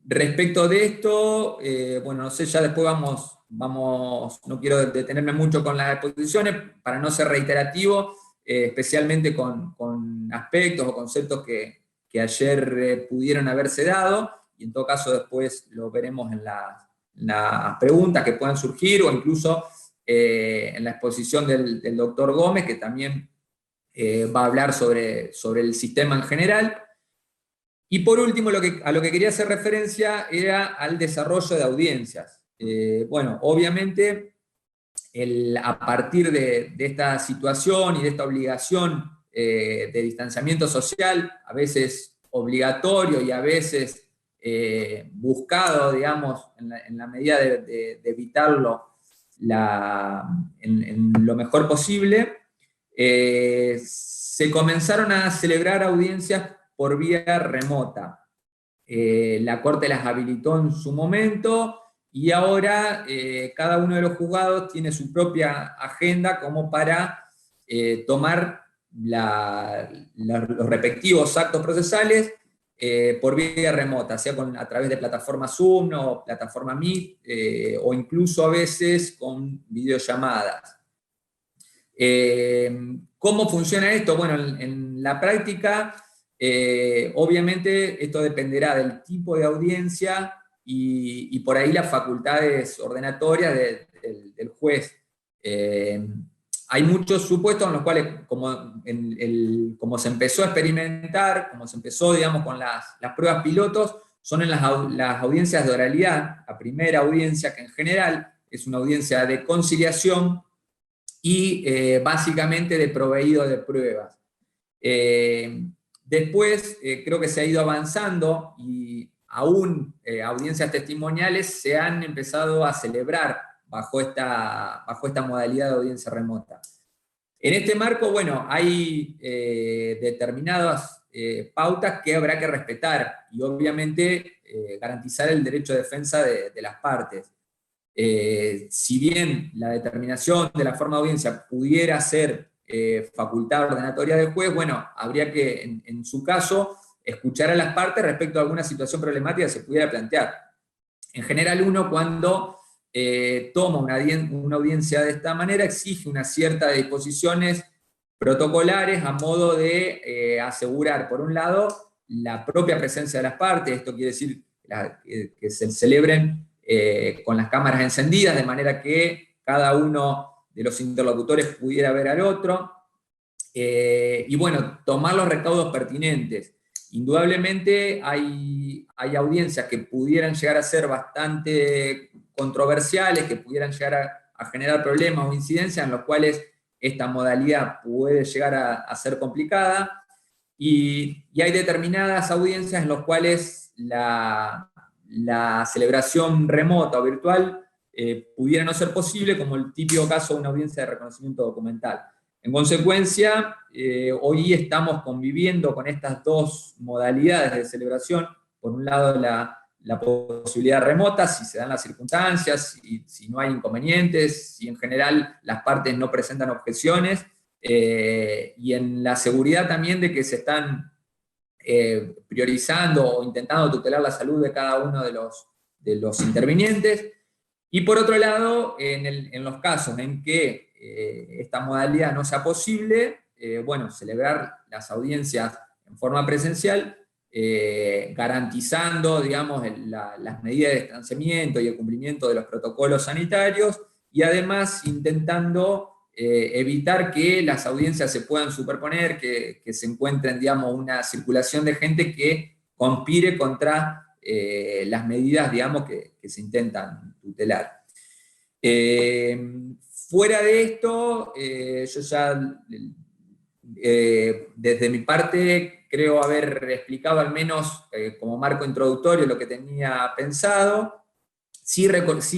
Respecto de esto, bueno, no sé, ya después vamos, no quiero detenerme mucho con las exposiciones para no ser reiterativo, especialmente con aspectos o conceptos que ayer pudieron haberse dado, y en todo caso después lo veremos en las preguntas que puedan surgir, o incluso en la exposición del doctor Gómez, que también va a hablar sobre el sistema en general. Y por último, a lo que quería hacer referencia era al desarrollo de audiencias. Bueno, obviamente, a partir de esta situación y de esta obligación de distanciamiento social, a veces obligatorio y a veces buscado, digamos, en la medida de evitarlo en lo mejor posible, se comenzaron a celebrar audiencias por vía remota. La Corte las habilitó en su momento, y ahora cada uno de los juzgados tiene su propia agenda como para tomar los respectivos actos procesales por vía remota, sea a través de plataformas Zoom o plataforma Meet, o incluso a veces con videollamadas. ¿Cómo funciona esto? Bueno, en la práctica, obviamente esto dependerá del tipo de audiencia y por ahí las facultades ordenatorias del juez. Hay muchos supuestos en los cuales, como se empezó a experimentar, como se empezó, digamos, con las pruebas pilotos, son en las audiencias de oralidad. La primera audiencia, que en general es una audiencia de conciliación y básicamente de proveído de pruebas. Después creo que se ha ido avanzando y aún audiencias testimoniales se han empezado a celebrar bajo esta modalidad de audiencia remota. En este marco, bueno, hay determinadas pautas que habrá que respetar y obviamente garantizar el derecho de defensa de las partes. Si bien la determinación de la forma de audiencia pudiera ser facultad ordenatoria del juez, bueno, habría que, en su caso, escuchar a las partes respecto a alguna situación problemática que se pudiera plantear. En general, uno cuando toma una audiencia de esta manera exige una cierta de disposiciones protocolares a modo de asegurar, por un lado, la propia presencia de las partes. Esto quiere decir que se celebren con las cámaras encendidas, de manera que cada uno de los interlocutores pudiera ver al otro, y bueno, tomar los recaudos pertinentes. Indudablemente hay audiencias que pudieran llegar a ser bastante controversiales, que pudieran llegar a generar problemas o incidencias en los cuales esta modalidad puede llegar a ser complicada, y hay determinadas audiencias en las cuales la celebración remota o virtual pudiera no ser posible, como el típico caso de una audiencia de reconocimiento documental. En consecuencia, hoy estamos conviviendo con estas dos modalidades de celebración. Por un lado, la posibilidad remota, si se dan las circunstancias, si no hay inconvenientes, si en general las partes no presentan objeciones, y en la seguridad también de que se están priorizando o intentando tutelar la salud de cada uno de los intervinientes. Y por otro lado, en los casos en que esta modalidad no sea posible, bueno, celebrar las audiencias en forma presencial, garantizando, digamos, las medidas de distanciamiento y el cumplimiento de los protocolos sanitarios, y además intentando evitar que las audiencias se puedan superponer, que se encuentren, digamos, una circulación de gente que conspire contra las medidas, digamos, que se intentan tutelar. Fuera de esto, yo ya desde mi parte creo haber explicado al menos como marco introductorio lo que tenía pensado. Sí,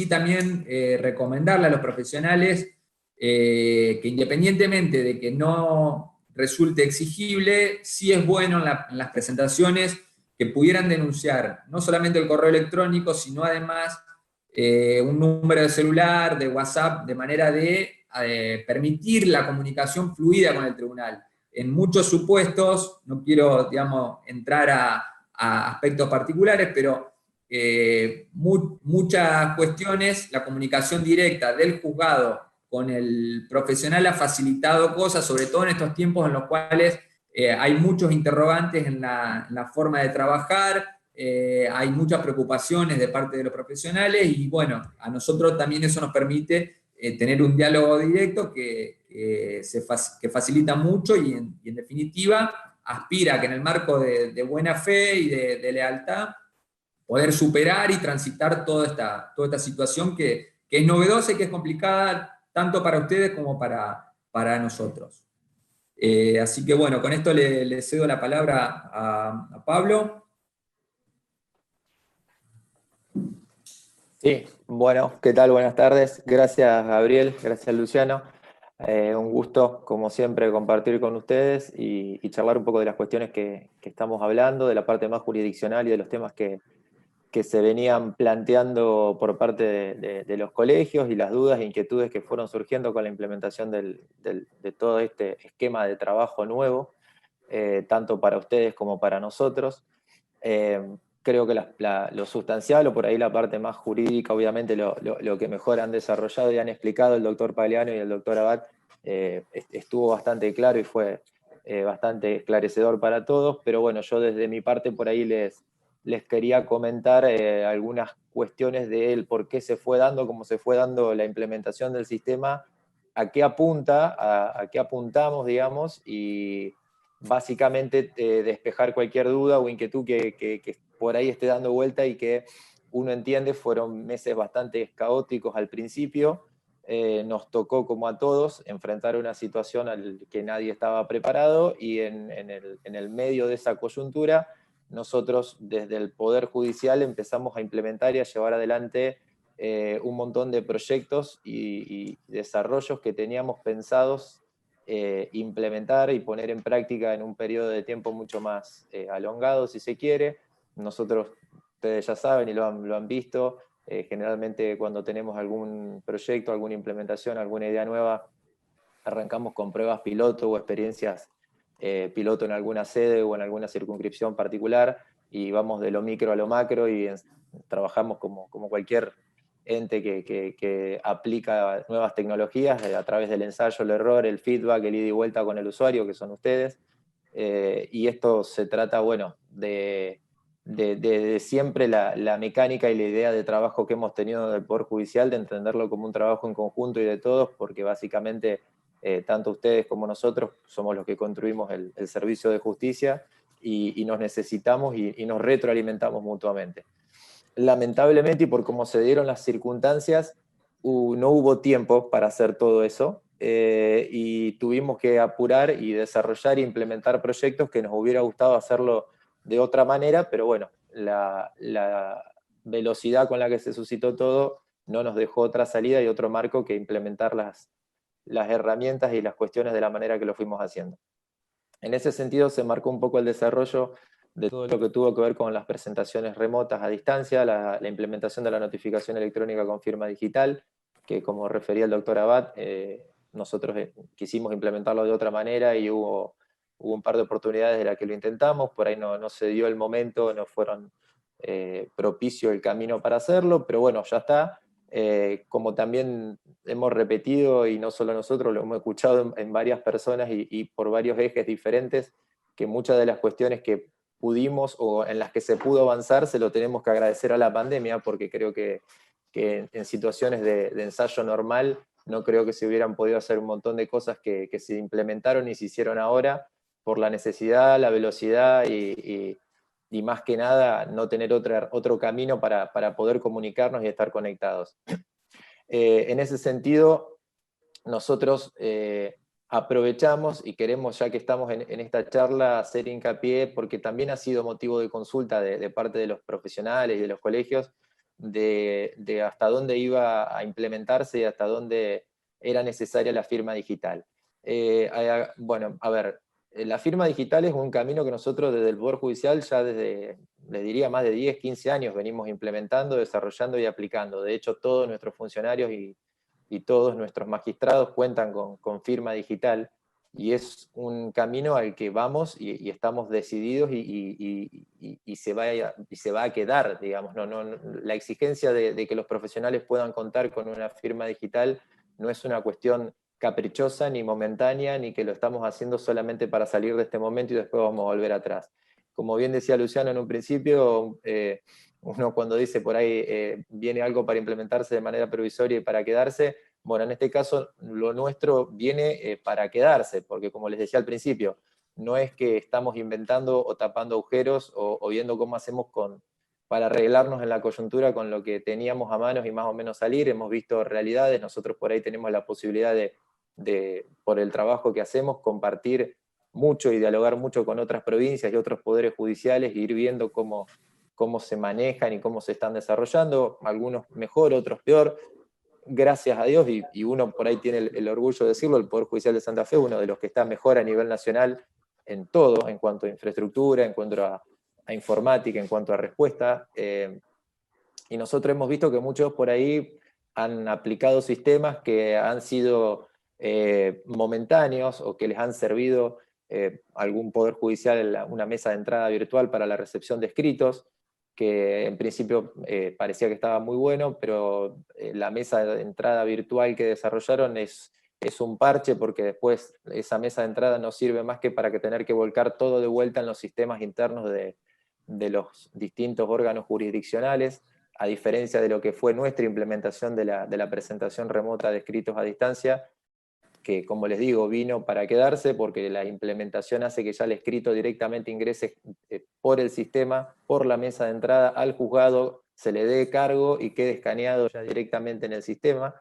también recomendarle a los profesionales que independientemente de que no resulte exigible, sí es bueno en las presentaciones que pudieran denunciar no solamente el correo electrónico, sino además un número de celular, de WhatsApp, de manera de permitir la comunicación fluida con el tribunal. En muchos supuestos, no quiero, digamos, entrar a aspectos particulares, pero muchas cuestiones, la comunicación directa del juzgado con el profesional ha facilitado cosas, sobre todo en estos tiempos en los cuales hay muchos interrogantes en la forma de trabajar, hay muchas preocupaciones de parte de los profesionales, y bueno, a nosotros también eso nos permite tener un diálogo directo que facilita mucho y en definitiva aspira a que en el marco de buena fe y de lealtad poder superar y transitar toda esta situación que es novedosa y que es complicada tanto para ustedes como para nosotros. Así que bueno, con esto le cedo la palabra a Pablo. Sí, bueno, ¿qué tal? Buenas tardes. Gracias, Gabriel, gracias, Luciano. Un gusto, como siempre, compartir con ustedes y charlar un poco de las cuestiones que estamos hablando, de la parte más jurisdiccional y de los temas que se venían planteando por parte de los colegios, y las dudas e inquietudes que fueron surgiendo con la implementación de todo este esquema de trabajo nuevo, tanto para ustedes como para nosotros. Creo que lo sustancial, o por ahí la parte más jurídica, obviamente lo que mejor han desarrollado y han explicado el doctor Pagliano y el doctor Abad, estuvo bastante claro y fue bastante esclarecedor para todos, pero bueno, yo desde mi parte por ahí les quería comentar algunas cuestiones del por qué se fue dando, cómo se fue dando la implementación del sistema, a qué apunta, a qué apuntamos, digamos, y básicamente despejar cualquier duda o inquietud que por ahí esté dando vuelta y que uno entiende. Fueron meses bastante caóticos al principio, nos tocó, como a todos, enfrentar una situación a la que nadie estaba preparado, y en el medio de esa coyuntura nosotros desde el Poder Judicial empezamos a implementar y a llevar adelante un montón de proyectos y desarrollos que teníamos pensados implementar y poner en práctica en un periodo de tiempo mucho más alongado, si se quiere. Nosotros, ustedes ya saben y lo han visto, generalmente cuando tenemos algún proyecto, alguna implementación, alguna idea nueva, arrancamos con pruebas piloto o experiencias piloto en alguna sede o en alguna circunscripción particular, y vamos de lo micro a lo macro, y trabajamos como cualquier ente que aplica nuevas tecnologías a través del ensayo, el error, el feedback, el ida y vuelta con el usuario, que son ustedes. Y esto se trata, bueno, de siempre la mecánica y la idea de trabajo que hemos tenido del Poder Judicial, de entenderlo como un trabajo en conjunto y de todos, porque básicamente tanto ustedes como nosotros somos los que construimos el servicio de justicia, y nos necesitamos y nos retroalimentamos mutuamente. Lamentablemente, y por cómo se dieron las circunstancias, no hubo tiempo para hacer todo eso, y tuvimos que apurar y desarrollar e implementar proyectos que nos hubiera gustado hacerlo de otra manera, pero bueno, la velocidad con la que se suscitó todo no nos dejó otra salida y otro marco que implementar las herramientas y las cuestiones de la manera que lo fuimos haciendo. En ese sentido se marcó un poco el desarrollo de todo lo que tuvo que ver con las presentaciones remotas a distancia, la implementación de la notificación electrónica con firma digital, que como refería el doctor Abad, nosotros quisimos implementarlo de otra manera y hubo un par de oportunidades de las que lo intentamos, por ahí no se dio el momento, no fueron propicio el camino para hacerlo, pero bueno, ya está. Como también hemos repetido, y no solo nosotros, lo hemos escuchado en varias personas y por varios ejes diferentes, que muchas de las cuestiones que pudimos o en las que se pudo avanzar se lo tenemos que agradecer a la pandemia, porque creo que en situaciones de ensayo normal no creo que se hubieran podido hacer un montón de cosas que se implementaron y se hicieron ahora por la necesidad, la velocidad y más que nada no tener otro camino para poder comunicarnos y estar conectados. En ese sentido, nosotros aprovechamos y queremos, ya que estamos en esta charla, hacer hincapié, porque también ha sido motivo de consulta de parte de los profesionales y de los colegios, de hasta dónde iba a implementarse y hasta dónde era necesaria la firma digital. Bueno, a ver, la firma digital es un camino que nosotros desde el Poder Judicial ya desde, les diría, más de 10, 15 años venimos implementando, desarrollando y aplicando. De hecho, todos nuestros funcionarios y todos nuestros magistrados cuentan con firma digital, y es un camino al que vamos y estamos decididos y se va a quedar, digamos. La exigencia de que los profesionales puedan contar con una firma digital no es una cuestión caprichosa ni momentánea, ni que lo estamos haciendo solamente para salir de este momento y después vamos a volver atrás. Como bien decía Luciano en un principio, uno cuando dice por ahí viene algo para implementarse de manera provisoria y para quedarse, bueno, en este caso lo nuestro viene para quedarse, porque como les decía al principio, no es que estamos inventando o tapando agujeros o viendo cómo hacemos para arreglarnos en la coyuntura con lo que teníamos a manos y más o menos salir. Hemos visto realidades, nosotros por ahí tenemos la posibilidad por el trabajo que hacemos, compartir mucho y dialogar mucho con otras provincias y otros poderes judiciales, e ir viendo cómo se manejan y cómo se están desarrollando, algunos mejor, otros peor. Gracias a Dios, y uno por ahí tiene el orgullo de decirlo, el Poder Judicial de Santa Fe, uno de los que está mejor a nivel nacional en todo, en cuanto a infraestructura, en cuanto a informática, en cuanto a respuesta. Y nosotros hemos visto que muchos por ahí han aplicado sistemas que han sido momentáneos o que les han servido algún Poder Judicial, una mesa de entrada virtual para la recepción de escritos, que en principio parecía que estaba muy bueno, pero la mesa de entrada virtual que desarrollaron es un parche, porque después esa mesa de entrada no sirve más que para tener que volcar todo de vuelta en los sistemas internos de los distintos órganos jurisdiccionales, a diferencia de lo que fue nuestra implementación de la presentación remota de escritos a distancia, que como les digo, vino para quedarse, porque la implementación hace que ya el escrito directamente ingrese por el sistema, por la mesa de entrada al juzgado, se le dé cargo y quede escaneado ya directamente en el sistema.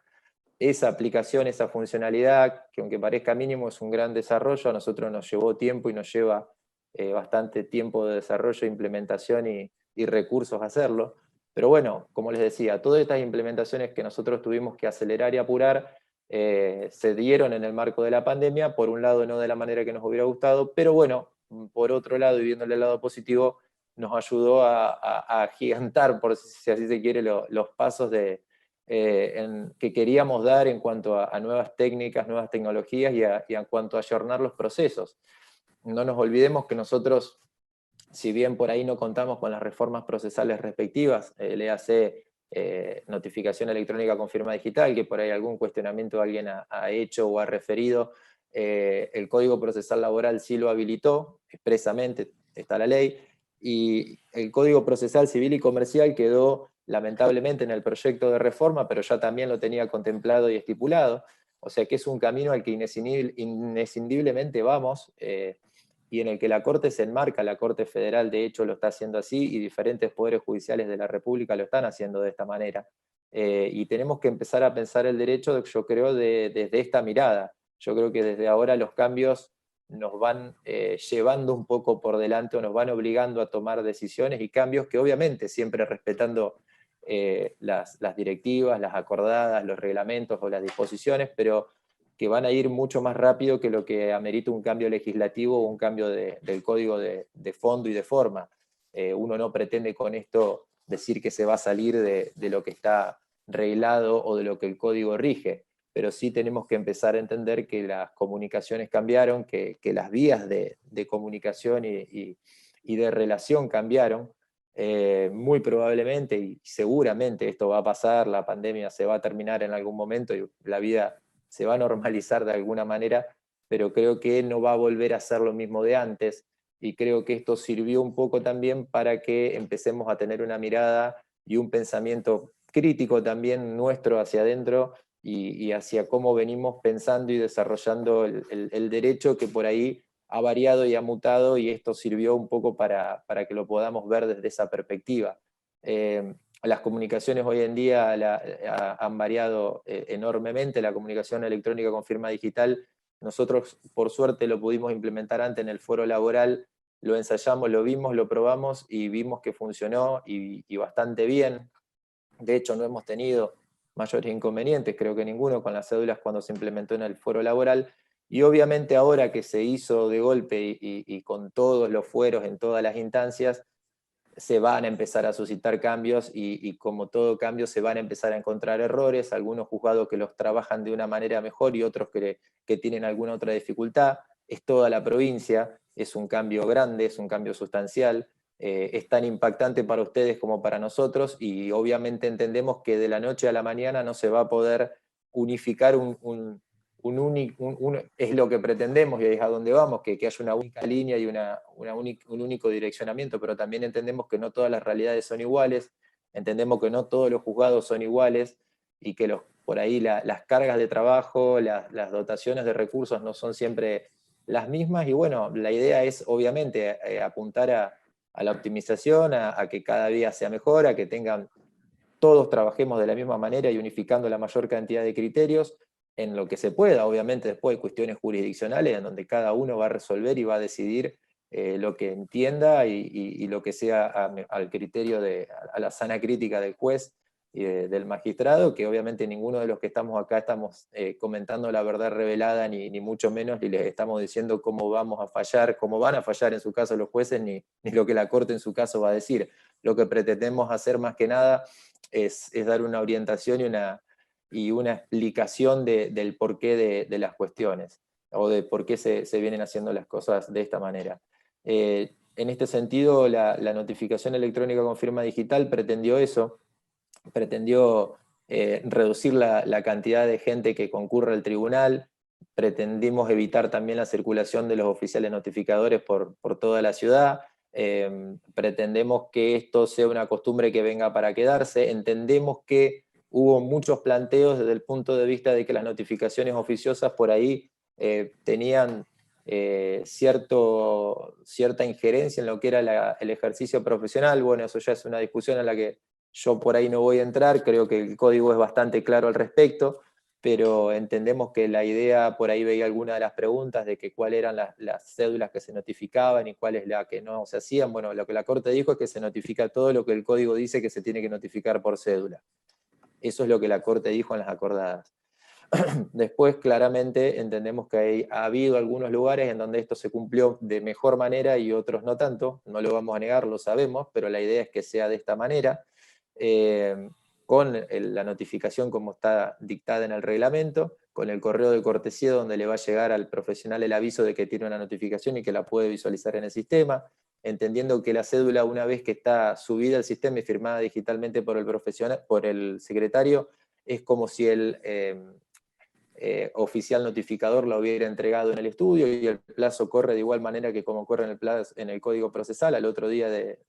Esa aplicación, esa funcionalidad, que aunque parezca mínimo, es un gran desarrollo. A nosotros nos llevó tiempo y nos lleva bastante tiempo de desarrollo, implementación y recursos a hacerlo. Pero bueno, como les decía, todas estas implementaciones que nosotros tuvimos que acelerar y apurar se dieron en el marco de la pandemia, por un lado no de la manera que nos hubiera gustado, pero bueno, por otro lado, y viéndole el lado positivo, nos ayudó a agigantar, por si así se quiere, los pasos que queríamos dar en cuanto a nuevas técnicas, nuevas tecnologías y en cuanto a ayornar los procesos. No nos olvidemos que nosotros, si bien por ahí no contamos con las reformas procesales respectivas, léase notificación electrónica con firma digital, que por ahí algún cuestionamiento alguien ha hecho o ha referido, el Código Procesal Laboral sí lo habilitó expresamente, está la ley, y el Código Procesal Civil y Comercial quedó lamentablemente en el proyecto de reforma, pero ya también lo tenía contemplado y estipulado, o sea que es un camino al que inescindiblemente vamos, y en el que la Corte se enmarca. La Corte Federal de hecho lo está haciendo así, y diferentes poderes judiciales de la República lo están haciendo de esta manera. Y tenemos que empezar a pensar el derecho, yo creo, desde esta mirada. Yo creo que desde ahora los cambios nos van llevando un poco por delante, o nos van obligando a tomar decisiones y cambios que obviamente siempre respetando las directivas, las acordadas, los reglamentos o las disposiciones, pero que van a ir mucho más rápido que lo que amerita un cambio legislativo o un cambio del código de fondo y de forma. Uno no pretende con esto decir que se va a salir de lo que está reglado o de lo que el código rige, pero sí tenemos que empezar a entender que las comunicaciones cambiaron, que las vías de comunicación y de relación cambiaron. Muy probablemente y seguramente esto va a pasar, la pandemia se va a terminar en algún momento y la vida se va a normalizar de alguna manera, pero creo que no va a volver a ser lo mismo de antes, y creo que esto sirvió un poco también para que empecemos a tener una mirada y un pensamiento crítico también nuestro hacia adentro y hacia cómo venimos pensando y desarrollando el derecho, que por ahí ha variado y ha mutado, y esto sirvió un poco para que lo podamos ver desde esa perspectiva. Las comunicaciones hoy en día han variado enormemente. La comunicación electrónica con firma digital, nosotros por suerte lo pudimos implementar antes en el foro laboral, lo ensayamos, lo vimos, lo probamos y vimos que funcionó y bastante bien. De hecho, no hemos tenido mayores inconvenientes, creo que ninguno, con las cédulas cuando se implementó en el foro laboral. Y obviamente ahora que se hizo de golpe y con todos los fueros en todas las instancias, se van a empezar a suscitar cambios y como todo cambio se van a empezar a encontrar errores, algunos juzgados que los trabajan de una manera mejor y otros que tienen alguna otra dificultad. Es toda la provincia, es un cambio grande, es un cambio sustancial, es tan impactante para ustedes como para nosotros, y obviamente entendemos que de la noche a la mañana no se va a poder unificar es lo que pretendemos y es a donde vamos, que haya una única línea y un único direccionamiento, pero también entendemos que no todas las realidades son iguales, entendemos que no todos los juzgados son iguales, y que por ahí las cargas de trabajo, las dotaciones de recursos no son siempre las mismas, y bueno, la idea es obviamente apuntar a la optimización, a que cada día sea mejor, a que todos trabajemos de la misma manera y unificando la mayor cantidad de criterios, en lo que se pueda. Obviamente después hay cuestiones jurisdiccionales en donde cada uno va a resolver y va a decidir lo que entienda y lo que sea al criterio a la sana crítica del juez y del magistrado, que obviamente ninguno de los que estamos acá estamos comentando la verdad revelada, ni mucho menos, ni les estamos diciendo cómo vamos a fallar, cómo van a fallar en su caso los jueces, ni lo que la Corte en su caso va a decir. Lo que pretendemos hacer más que nada es dar una orientación y una explicación del porqué de las cuestiones, o de por qué se vienen haciendo las cosas de esta manera. En este sentido, la notificación electrónica con firma digital pretendió eso, pretendió reducir la cantidad de gente que concurre al tribunal, pretendimos evitar también la circulación de los oficiales notificadores por toda la ciudad. Pretendemos que esto sea una costumbre que venga para quedarse. Entendemos que hubo muchos planteos desde el punto de vista de que las notificaciones oficiosas por ahí tenían cierta injerencia en lo que era el ejercicio profesional. Bueno, eso ya es una discusión en la que yo por ahí no voy a entrar, creo que el código es bastante claro al respecto, pero entendemos que la idea, por ahí veía alguna de las preguntas de que cuáles eran las cédulas que se notificaban y cuáles las que no se hacían. Bueno, lo que la Corte dijo es que se notifica todo lo que el código dice que se tiene que notificar por cédula. Eso es lo que la Corte dijo en las acordadas. Después, claramente, entendemos que ha habido algunos lugares en donde esto se cumplió de mejor manera y otros no tanto, no lo vamos a negar, lo sabemos, pero la idea es que sea de esta manera. Con la notificación como está dictada en el reglamento, con el correo de cortesía donde le va a llegar al profesional el aviso de que tiene una notificación y que la puede visualizar en el sistema, entendiendo que la cédula, una vez que está subida al sistema y firmada digitalmente por el secretario, es como si el oficial notificador la hubiera entregado en el estudio, y el plazo corre de igual manera que como corre en el código procesal, al otro día de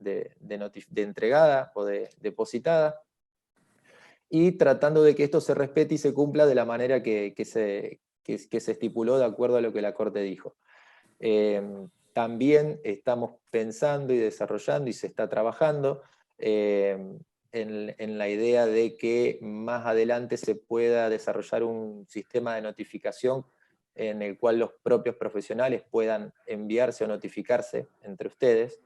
entregada o de depositada, y tratando de que esto se respete y se cumpla de la manera que se estipuló de acuerdo a lo que la Corte dijo. También estamos pensando y desarrollando, y se está trabajando, en la idea de que más adelante se pueda desarrollar un sistema de notificación en el cual los propios profesionales puedan enviarse o notificarse entre ustedes,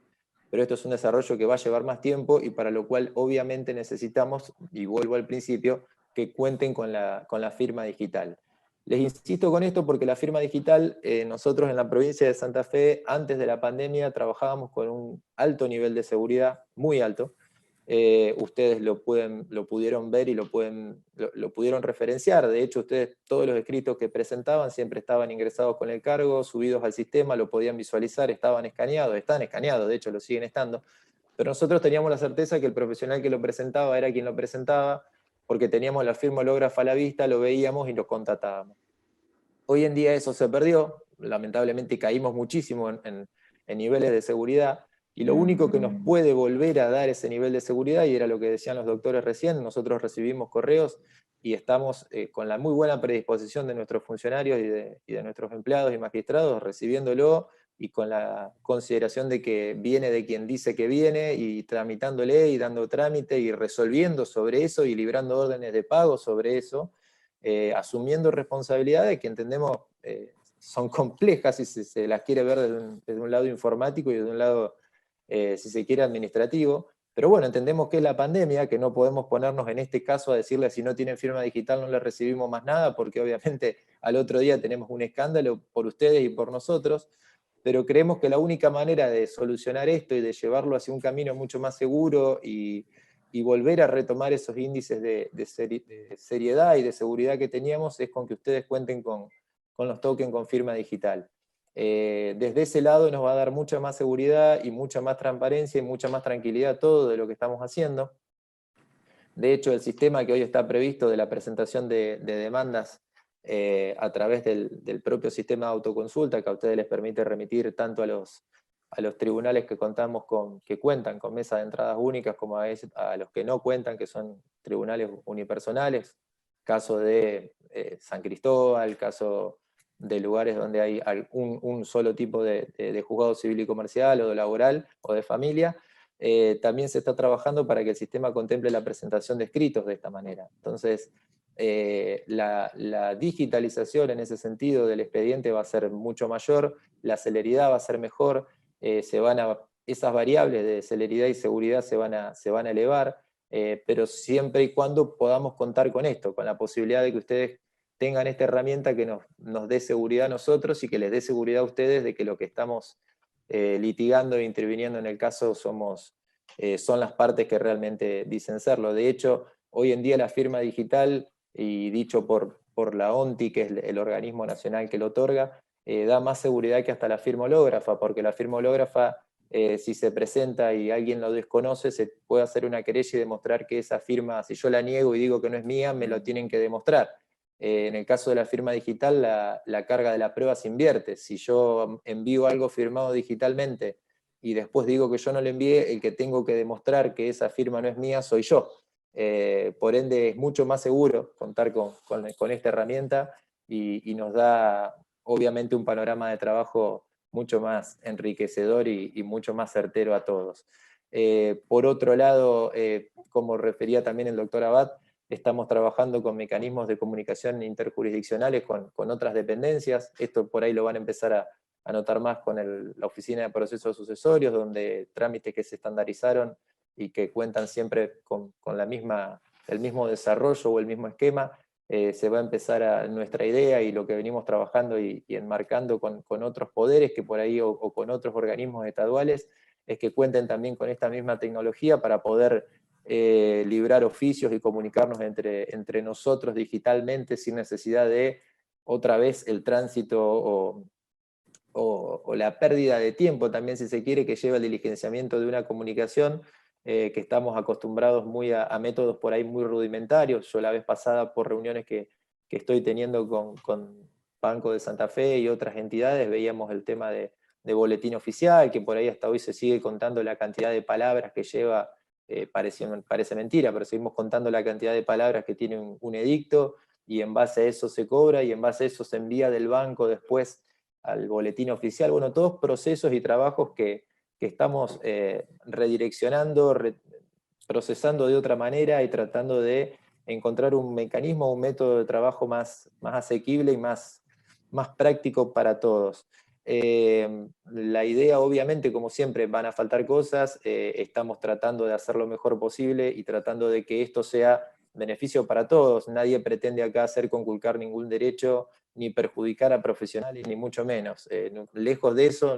pero esto es un desarrollo que va a llevar más tiempo y para lo cual obviamente necesitamos, y vuelvo al principio, que cuenten con la firma digital. Les insisto con esto porque la firma digital, nosotros en la provincia de Santa Fe, antes de la pandemia, trabajábamos con un alto nivel de seguridad, muy alto. Ustedes lo pudieron ver y lo pudieron referenciar. De hecho, ustedes, todos los escritos que presentaban siempre estaban ingresados con el cargo, subidos al sistema, lo podían visualizar, estaban escaneados, están escaneados, de hecho lo siguen estando. Pero nosotros teníamos la certeza que el profesional que lo presentaba era quien lo presentaba, porque teníamos la firma hológrafa a la vista, lo veíamos y lo constatábamos. Hoy en día eso se perdió, lamentablemente caímos muchísimo en niveles de seguridad, y lo único que nos puede volver a dar ese nivel de seguridad, y era lo que decían los doctores recién, nosotros recibimos correos y estamos con la muy buena predisposición de nuestros funcionarios y de nuestros empleados y magistrados recibiéndolo, y con la consideración de que viene de quien dice que viene, y tramitándole y dando trámite y resolviendo sobre eso y librando órdenes de pago sobre eso, asumiendo responsabilidades que entendemos son complejas si se las quiere ver desde un lado informático y desde un lado, si se quiere, administrativo. Pero bueno, entendemos que es la pandemia, que no podemos ponernos en este caso a decirle si no tienen firma digital no les recibimos más nada, porque obviamente al otro día tenemos un escándalo por ustedes y por nosotros, pero creemos que la única manera de solucionar esto y de llevarlo hacia un camino mucho más seguro y volver a retomar esos índices de seriedad y de seguridad que teníamos es con que ustedes cuenten con los tokens con firma digital. Desde ese lado nos va a dar mucha más seguridad y mucha más transparencia y mucha más tranquilidad todo de lo que estamos haciendo. De hecho, el sistema que hoy está previsto de la presentación de demandas a través del propio sistema de autoconsulta, que a ustedes les permite remitir tanto a los tribunales que que cuentan con mesas de entradas únicas, como a los que no cuentan, que son tribunales unipersonales, caso de San Cristóbal, caso de lugares donde hay un solo tipo de juzgado civil y comercial, o de laboral, o de familia. También se está trabajando para que el sistema contemple la presentación de escritos de esta manera. Entonces, la digitalización en ese sentido del expediente va a ser mucho mayor, la celeridad va a ser mejor, esas variables de celeridad y seguridad se van a elevar, pero siempre y cuando podamos contar con esto, con la posibilidad de que ustedes tengan esta herramienta que nos dé seguridad a nosotros y que les dé seguridad a ustedes de que lo que estamos litigando e interviniendo en el caso son las partes que realmente dicen serlo. De hecho, hoy en día la firma digital, y dicho por la ONTI, que es el organismo nacional que lo otorga, da más seguridad que hasta la firma hológrafa, porque la firma hológrafa, si se presenta y alguien lo desconoce, se puede hacer una querella y demostrar que esa firma, si yo la niego y digo que no es mía, me lo tienen que demostrar. En el caso de la firma digital, la carga de la prueba se invierte. Si yo envío algo firmado digitalmente y después digo que yo no lo envié, el que tengo que demostrar que esa firma no es mía soy yo. Por ende, es mucho más seguro contar con esta herramienta y nos da, obviamente, un panorama de trabajo mucho más enriquecedor y mucho más certero a todos. Por otro lado, como refería también el doctor Abad, estamos trabajando con mecanismos de comunicación interjurisdiccionales con otras dependencias. Esto por ahí lo van a empezar a notar más con la Oficina de Procesos Sucesorios, donde trámites que se estandarizaron y que cuentan siempre con el mismo desarrollo o el mismo esquema, se va a empezar nuestra idea y lo que venimos trabajando y enmarcando con otros poderes que por ahí o con otros organismos estaduales, es que cuenten también con esta misma tecnología para poder librar oficios y comunicarnos entre nosotros digitalmente sin necesidad de otra vez el tránsito o la pérdida de tiempo también, si se quiere, que lleva el diligenciamiento de una comunicación, que estamos acostumbrados muy a métodos por ahí muy rudimentarios. Yo la vez pasada, por reuniones que estoy teniendo con Banco de Santa Fe y otras entidades, veíamos el tema de boletín oficial, que por ahí hasta hoy se sigue contando la cantidad de palabras que lleva. Parece mentira, pero seguimos contando la cantidad de palabras que tiene un edicto, y en base a eso se cobra, y en base a eso se envía del banco después al boletín oficial. Bueno, todos procesos y trabajos que estamos redireccionando, procesando de otra manera y tratando de encontrar un mecanismo, un método de trabajo más asequible y más práctico para todos. La idea, obviamente, como siempre, van a faltar cosas, estamos tratando de hacer lo mejor posible y tratando de que esto sea beneficio para todos. Nadie pretende acá hacer conculcar ningún derecho, ni perjudicar a profesionales, ni mucho menos. Lejos de eso,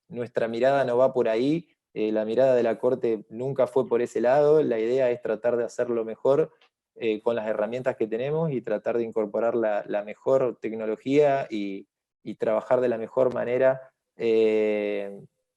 nuestra mirada no va por ahí. La mirada de la Corte nunca fue por ese lado. La idea es tratar de hacerlo mejor con las herramientas que tenemos y tratar de incorporar la mejor tecnología y trabajar de la mejor manera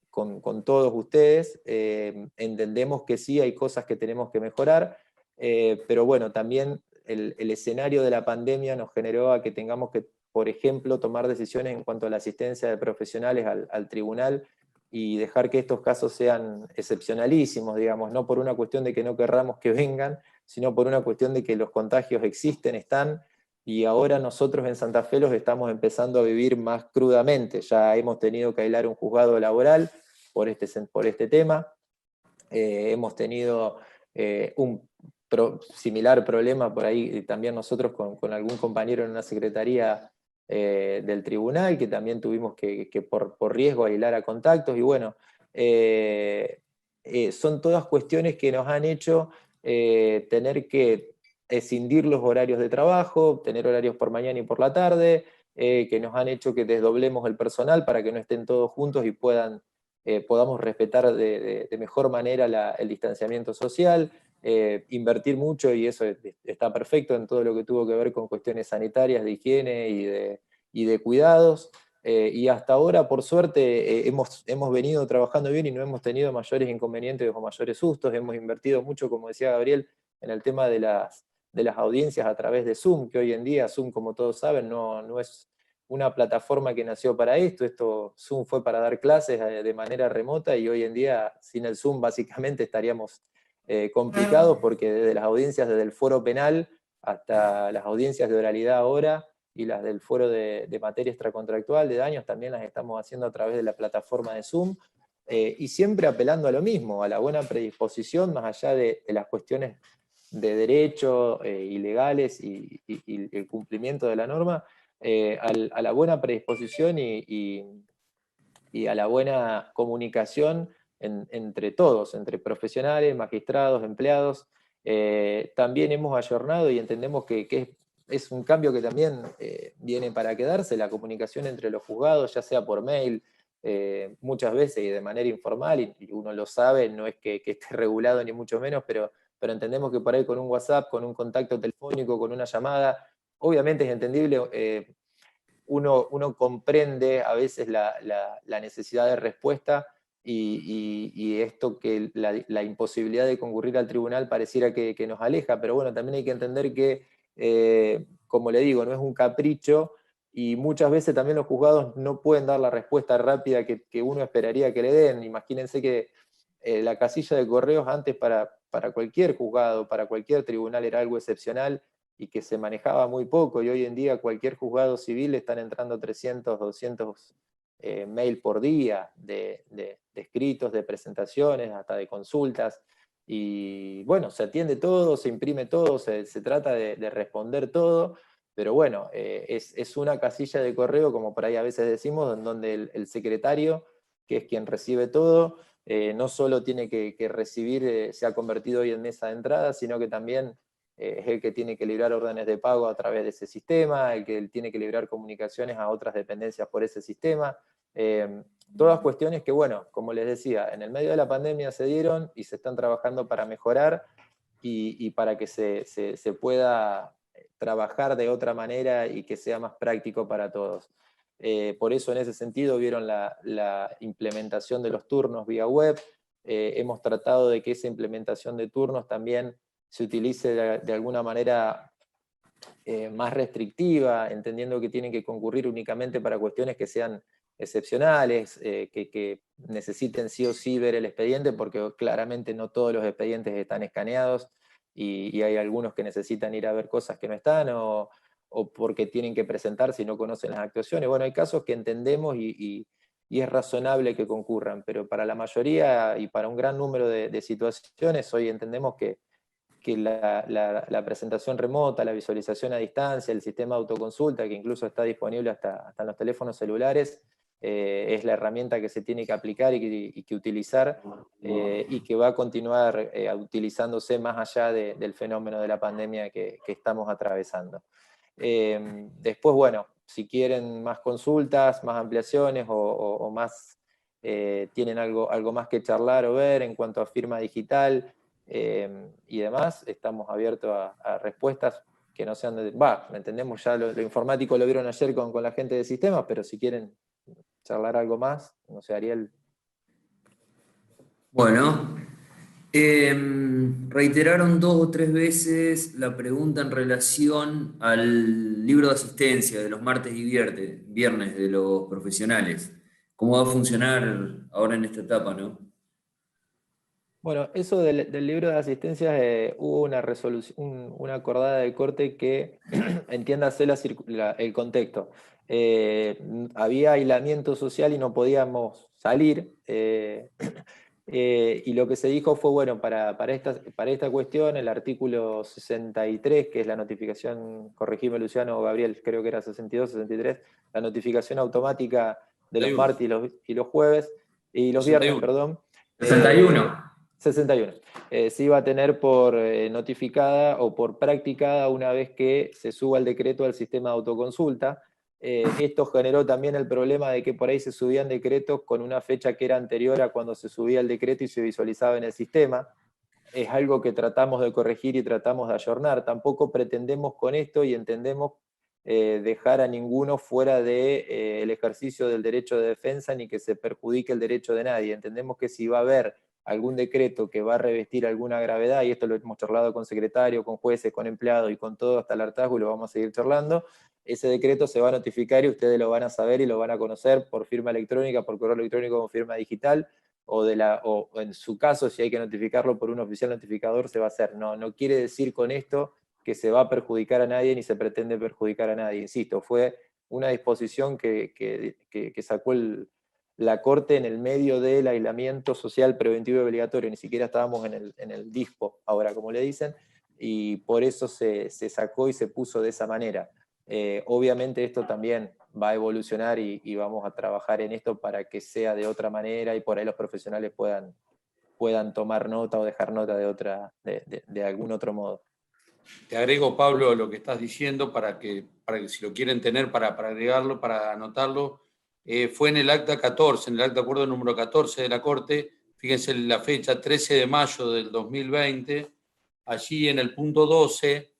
con todos ustedes. Entendemos que sí hay cosas que tenemos que mejorar, pero bueno, también el escenario de la pandemia nos generó a que tengamos que, por ejemplo, tomar decisiones en cuanto a la asistencia de profesionales al tribunal y dejar que estos casos sean excepcionalísimos, digamos, no por una cuestión de que no querramos que vengan, sino por una cuestión de que los contagios existen, están, y ahora nosotros en Santa Fe los estamos empezando a vivir más crudamente. Ya hemos tenido que aislar un juzgado laboral por este tema, hemos tenido un similar problema por ahí también nosotros con algún compañero en una secretaría del tribunal, que también tuvimos que por riesgo aislar a contactos, y bueno, son todas cuestiones que nos han hecho tener que escindir los horarios de trabajo, tener horarios por mañana y por la tarde, que nos han hecho que desdoblemos el personal para que no estén todos juntos y podamos respetar de mejor manera el distanciamiento social, invertir mucho, y eso está perfecto en todo lo que tuvo que ver con cuestiones sanitarias, de higiene y de cuidados, y hasta ahora, por suerte, hemos venido trabajando bien y no hemos tenido mayores inconvenientes o mayores sustos. Hemos invertido mucho, como decía Gabriel, en el tema de las audiencias a través de Zoom, que hoy en día Zoom, como todos saben, no es una plataforma que nació para esto. Zoom fue para dar clases de manera remota, y hoy en día sin el Zoom básicamente estaríamos complicados, porque desde las audiencias, desde el foro penal hasta las audiencias de oralidad ahora, y las del foro de materia extracontractual de daños, también las estamos haciendo a través de la plataforma de Zoom, y siempre apelando a lo mismo, a la buena predisposición, más allá de las cuestiones de derecho ilegales y el cumplimiento de la norma, a la buena predisposición y a la buena comunicación entre todos, entre profesionales, magistrados, empleados. También hemos ayornado y entendemos que es un cambio que también viene para quedarse, la comunicación entre los juzgados, ya sea por mail, muchas veces y de manera informal, y uno lo sabe, no es que esté regulado ni mucho menos, pero entendemos que por ahí con un WhatsApp, con un contacto telefónico, con una llamada, obviamente es entendible, uno comprende a veces la necesidad de respuesta, y esto que la imposibilidad de concurrir al tribunal pareciera que nos aleja, pero bueno, también hay que entender que, como le digo, no es un capricho, y muchas veces también los juzgados no pueden dar la respuesta rápida que uno esperaría que le den. Imagínense que la casilla de correos antes para cualquier juzgado, para cualquier tribunal era algo excepcional, y que se manejaba muy poco, y hoy en día cualquier juzgado civil están entrando 300, 200 mail por día, de escritos, de presentaciones, hasta de consultas, y bueno, se atiende todo, se imprime todo, se trata de responder todo, pero bueno, es una casilla de correo, como por ahí a veces decimos, en donde el secretario, que es quien recibe todo, no solo tiene que recibir, se ha convertido hoy en mesa de entrada, sino que también es el que tiene que librar órdenes de pago a través de ese sistema, el que tiene que librar comunicaciones a otras dependencias por ese sistema. Todas cuestiones que, bueno, como les decía, en el medio de la pandemia se dieron y se están trabajando para mejorar y para que se pueda trabajar de otra manera y que sea más práctico para todos. Por eso, en ese sentido, vieron la implementación de los turnos vía web. Hemos tratado de que esa implementación de turnos también se utilice de alguna manera más restrictiva, entendiendo que tienen que concurrir únicamente para cuestiones que sean excepcionales, que necesiten sí o sí ver el expediente, porque claramente no todos los expedientes están escaneados, y hay algunos que necesitan ir a ver cosas que no están, o porque tienen que presentarse y no conocen las actuaciones. Bueno, hay casos que entendemos y es razonable que concurran, pero para la mayoría y para un gran número de situaciones, hoy entendemos que la presentación remota, la visualización a distancia, el sistema de autoconsulta, que incluso está disponible hasta en los teléfonos celulares, es la herramienta que se tiene que aplicar y que utilizar, y que va a continuar utilizándose más allá del fenómeno de la pandemia que estamos atravesando. Después, bueno, si quieren más consultas, más ampliaciones o más, tienen algo más que charlar o ver en cuanto a firma digital y demás, estamos abiertos a respuestas que no sean entendemos ya lo informático lo vieron ayer con la gente de sistemas, pero si quieren charlar algo más, no sé, Ariel. Bueno, reiteraron 2 o 3 veces la pregunta en relación al libro de asistencia de los martes y viernes de los profesionales. ¿Cómo va a funcionar ahora en esta etapa, no? Bueno, eso del libro de asistencias, hubo una resolución, una acordada de corte que, entiéndase el contexto. Había aislamiento social y no podíamos salir, y lo que se dijo fue, bueno, para esta cuestión, el artículo 63, que es la notificación, corregime Luciano o Gabriel, creo que era 62, 63, la notificación automática de los martes y los jueves, y los 61. viernes, perdón. 61. 61. Se iba a tener por notificada o por practicada una vez que se suba el decreto al sistema de autoconsulta. Esto generó también el problema de que por ahí se subían decretos con una fecha que era anterior a cuando se subía el decreto y se visualizaba en el sistema. Es algo que tratamos de corregir y tratamos de ayornar. Tampoco pretendemos con esto, y entendemos, dejar a ninguno fuera del ejercicio del derecho de defensa, ni que se perjudique el derecho de nadie. Entendemos que si va a haber algún decreto que va a revestir alguna gravedad, y esto lo hemos charlado con secretario, con jueces, con empleados y con todo hasta el hartazgo, y lo vamos a seguir charlando, ese decreto se va a notificar y ustedes lo van a saber y lo van a conocer por firma electrónica, por correo electrónico o firma digital, o en su caso, si hay que notificarlo por un oficial notificador, se va a hacer. No quiere decir con esto que se va a perjudicar a nadie ni se pretende perjudicar a nadie. Insisto, fue una disposición que sacó la Corte en el medio del aislamiento social preventivo y obligatorio. Ni siquiera estábamos en el DISPO, ahora como le dicen, y por eso se sacó y se puso de esa manera. Obviamente esto también va a evolucionar y vamos a trabajar en esto para que sea de otra manera y por ahí los profesionales puedan tomar nota o dejar nota de algún otro modo. Te agrego, Pablo, lo que estás diciendo para que si lo quieren tener, para agregarlo, para anotarlo. Fue en el acta 14, en el acta de acuerdo número 14 de la Corte, fíjense la fecha, 13 de mayo del 2020, allí en el punto 12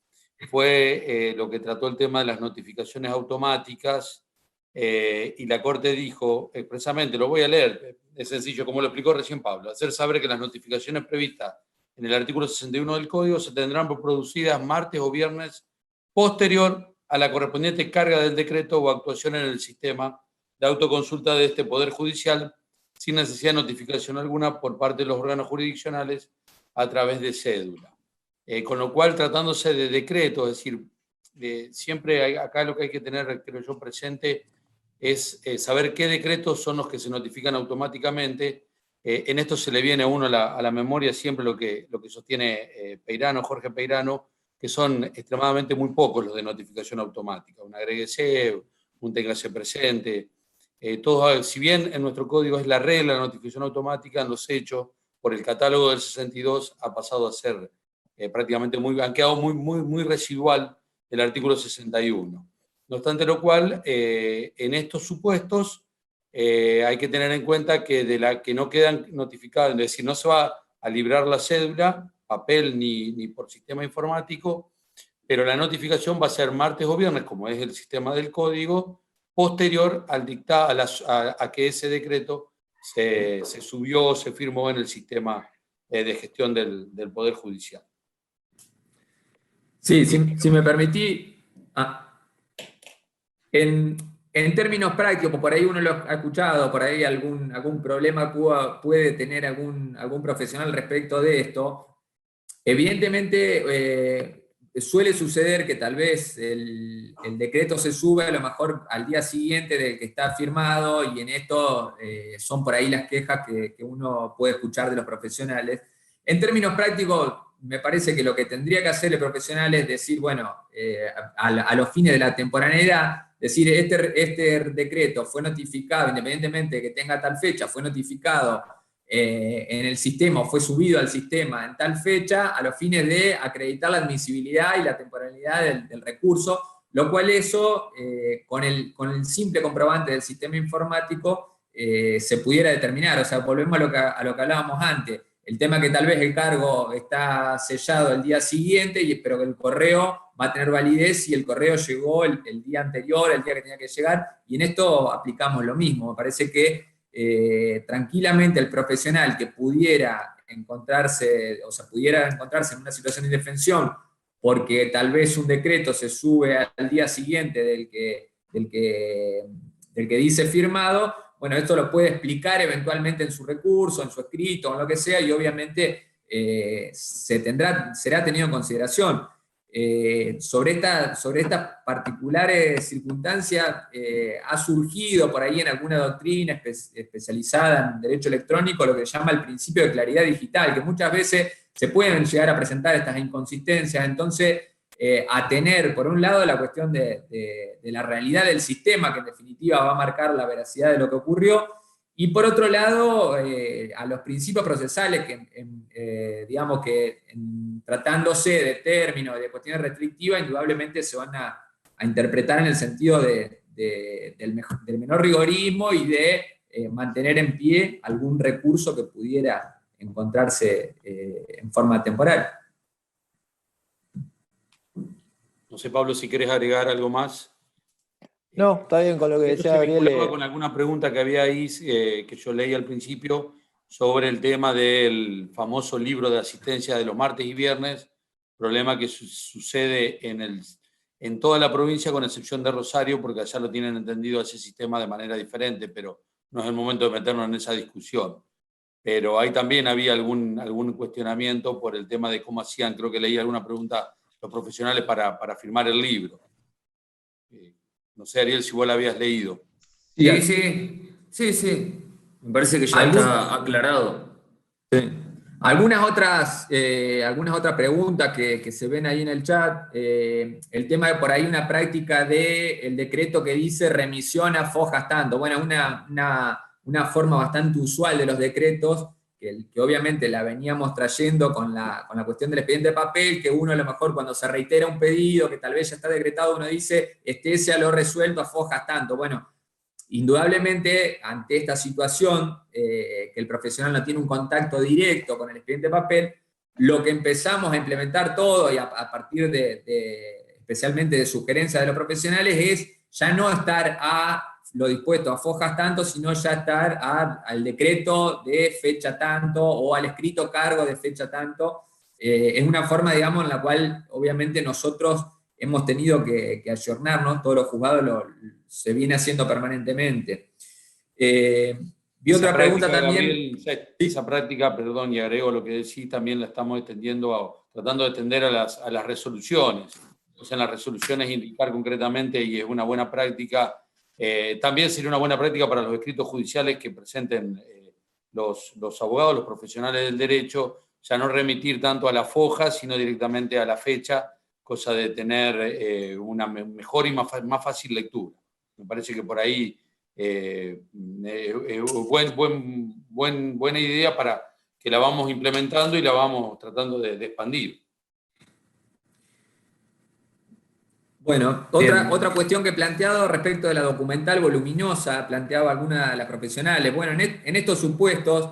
fue lo que trató el tema de las notificaciones automáticas, y la Corte dijo expresamente, lo voy a leer, es sencillo, como lo explicó recién Pablo, hacer saber que las notificaciones previstas en el artículo 61 del Código se tendrán por producidas martes o viernes posterior a la correspondiente carga del decreto o actuación en el sistema de autoconsulta de este Poder Judicial, sin necesidad de notificación alguna por parte de los órganos jurisdiccionales a través de cédula. Con lo cual, tratándose de decreto, es decir, siempre acá lo que hay que tener, creo yo, presente es saber qué decretos son los que se notifican automáticamente. En esto se le viene a uno a la memoria siempre lo que sostiene Jorge Peirano, que son extremadamente muy pocos los de notificación automática. Un agréguese, un téngase presente. Si bien en nuestro código es la regla la notificación automática, en los hechos, por el catálogo del 62, ha pasado a ser prácticamente han quedado muy residual el artículo 61. No obstante lo cual, en estos supuestos, hay que tener en cuenta que de la que no quedan notificadas, es decir, no se va a librar la cédula, papel ni por sistema informático, pero la notificación va a ser martes o viernes, como es el sistema del código, posterior a que ese decreto se subió, se firmó en el sistema de gestión del Poder Judicial. Sí, si me permití, en términos prácticos, por ahí uno lo ha escuchado, por ahí algún problema puede tener algún profesional respecto de esto. Evidentemente, suele suceder que tal vez el decreto se sube a lo mejor al día siguiente del que está firmado, y en esto son por ahí las quejas que uno puede escuchar de los profesionales. En términos prácticos, me parece que lo que tendría que hacer el profesional es decir, bueno, a los fines de la temporaneidad, decir, este decreto fue notificado, independientemente de que tenga tal fecha, fue notificado en el sistema, o fue subido al sistema en tal fecha, a los fines de acreditar la admisibilidad y la temporalidad del recurso, lo cual eso, con el simple comprobante del sistema informático, se pudiera determinar. O sea, volvemos a lo que hablábamos antes. El tema que tal vez el cargo está sellado el día siguiente, pero que el correo va a tener validez si el correo llegó el día anterior, el día que tenía que llegar, y en esto aplicamos lo mismo. Me parece que tranquilamente el profesional que pudiera encontrarse en una situación de indefensión porque tal vez un decreto se sube al día siguiente del que dice firmado, bueno, esto lo puede explicar eventualmente en su recurso, en su escrito, en lo que sea, y obviamente será tenido en consideración. Sobre estas particulares circunstancias ha surgido por ahí en alguna doctrina especializada en derecho electrónico lo que se llama el principio de claridad digital, que muchas veces se pueden llegar a presentar estas inconsistencias. Entonces, a tener, por un lado, la cuestión de la realidad del sistema, que en definitiva va a marcar la veracidad de lo que ocurrió, y por otro lado, a los principios procesales que, digamos que tratándose de términos, de cuestiones restrictivas, indudablemente se van a interpretar en el sentido del menor rigorismo y de mantener en pie algún recurso que pudiera encontrarse en forma temporal. No sé, Pablo, si querés agregar algo más. No, está bien con lo que decía Gabriel. Con alguna pregunta que había ahí, que yo leí al principio, sobre el tema del famoso libro de asistencia de los martes y viernes, problema que sucede en toda la provincia, con excepción de Rosario, porque allá lo tienen entendido ese sistema de manera diferente, pero no es el momento de meternos en esa discusión. Pero ahí también había algún cuestionamiento por el tema de cómo hacían, creo que leí alguna pregunta, los profesionales para firmar el libro. No sé, Ariel, si vos la habías leído. Sí. Me parece que ya está aclarado. Sí. Algunas otras preguntas que se ven ahí en el chat. El tema de por ahí una práctica del decreto que dice remisión a fojas tanto. Bueno, una forma bastante usual de los decretos, que obviamente la veníamos trayendo con la cuestión del expediente de papel, que uno a lo mejor cuando se reitera un pedido que tal vez ya está decretado, uno dice, sea lo resuelto a fojas tanto. Bueno, indudablemente ante esta situación, que el profesional no tiene un contacto directo con el expediente de papel, lo que empezamos a implementar todo, y a partir especialmente de sugerencias de los profesionales, es ya no estar a lo dispuesto a fojas tanto, sino ya estar al decreto de fecha tanto o al escrito cargo de fecha tanto. Es una forma, digamos, en la cual obviamente nosotros hemos tenido que ayornarnos, todos los juzgados se viene haciendo permanentemente. Vi otra pregunta también. Gabriel, esa práctica, perdón, y agrego lo que decís, también la estamos extendiendo, tratando de extender a las resoluciones. O sea, en las resoluciones indicar concretamente, y es una buena práctica. También sería una buena práctica para los escritos judiciales que presenten los abogados, los profesionales del derecho, ya no remitir tanto a la foja, sino directamente a la fecha, cosa de tener una mejor y más fácil lectura. Me parece que por ahí buena idea para que la vamos implementando y la vamos tratando de expandir. Bueno, otra cuestión que he planteado respecto de la documental voluminosa, planteaba alguna de las profesionales. Bueno, en estos supuestos,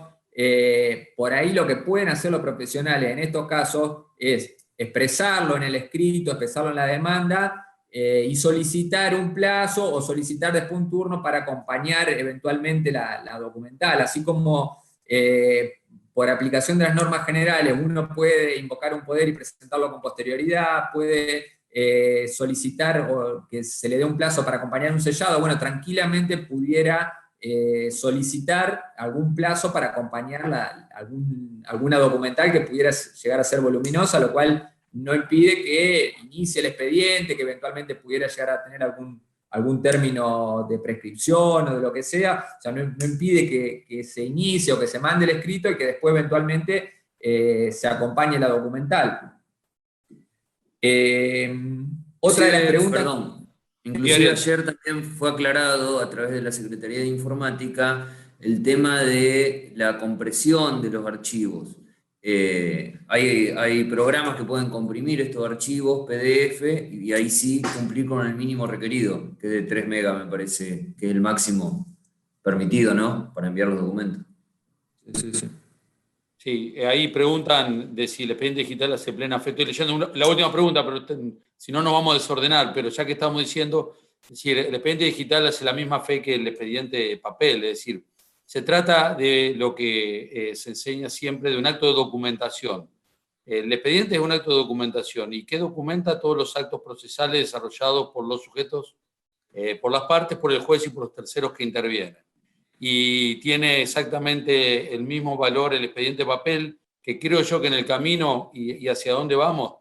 por ahí lo que pueden hacer los profesionales en estos casos es expresarlo en el escrito, expresarlo en la demanda, y solicitar un plazo o solicitar después un turno para acompañar eventualmente la documental. Así como por aplicación de las normas generales uno puede invocar un poder y presentarlo con posterioridad, puede solicitar o que se le dé un plazo para acompañar un sellado, bueno, tranquilamente pudiera solicitar algún plazo para acompañar alguna documental que pudiera llegar a ser voluminosa, lo cual no impide que inicie el expediente, que eventualmente pudiera llegar a tener algún término de prescripción o de lo que sea. O sea, no impide que se inicie o que se mande el escrito y que después eventualmente se acompañe la documental. Otra de las preguntas... Perdón. Inclusive ayer también fue aclarado a través de la Secretaría de Informática el tema de la compresión de los archivos. Hay programas que pueden comprimir estos archivos PDF y ahí sí cumplir con el mínimo requerido, que es de 3 megas, me parece, que es el máximo permitido, ¿no? Para enviar los documentos. Sí, sí. Sí, ahí preguntan de si el expediente digital hace plena fe. Estoy leyendo la última pregunta, pero si no nos vamos a desordenar. Pero ya que estamos diciendo, es decir, el expediente digital hace la misma fe que el expediente papel. Es decir, se trata de lo que se enseña siempre de un acto de documentación. El expediente es un acto de documentación y que documenta todos los actos procesales desarrollados por los sujetos, por las partes, por el juez y por los terceros que intervienen. Y tiene exactamente el mismo valor el expediente papel, que creo yo que en el camino y hacia dónde vamos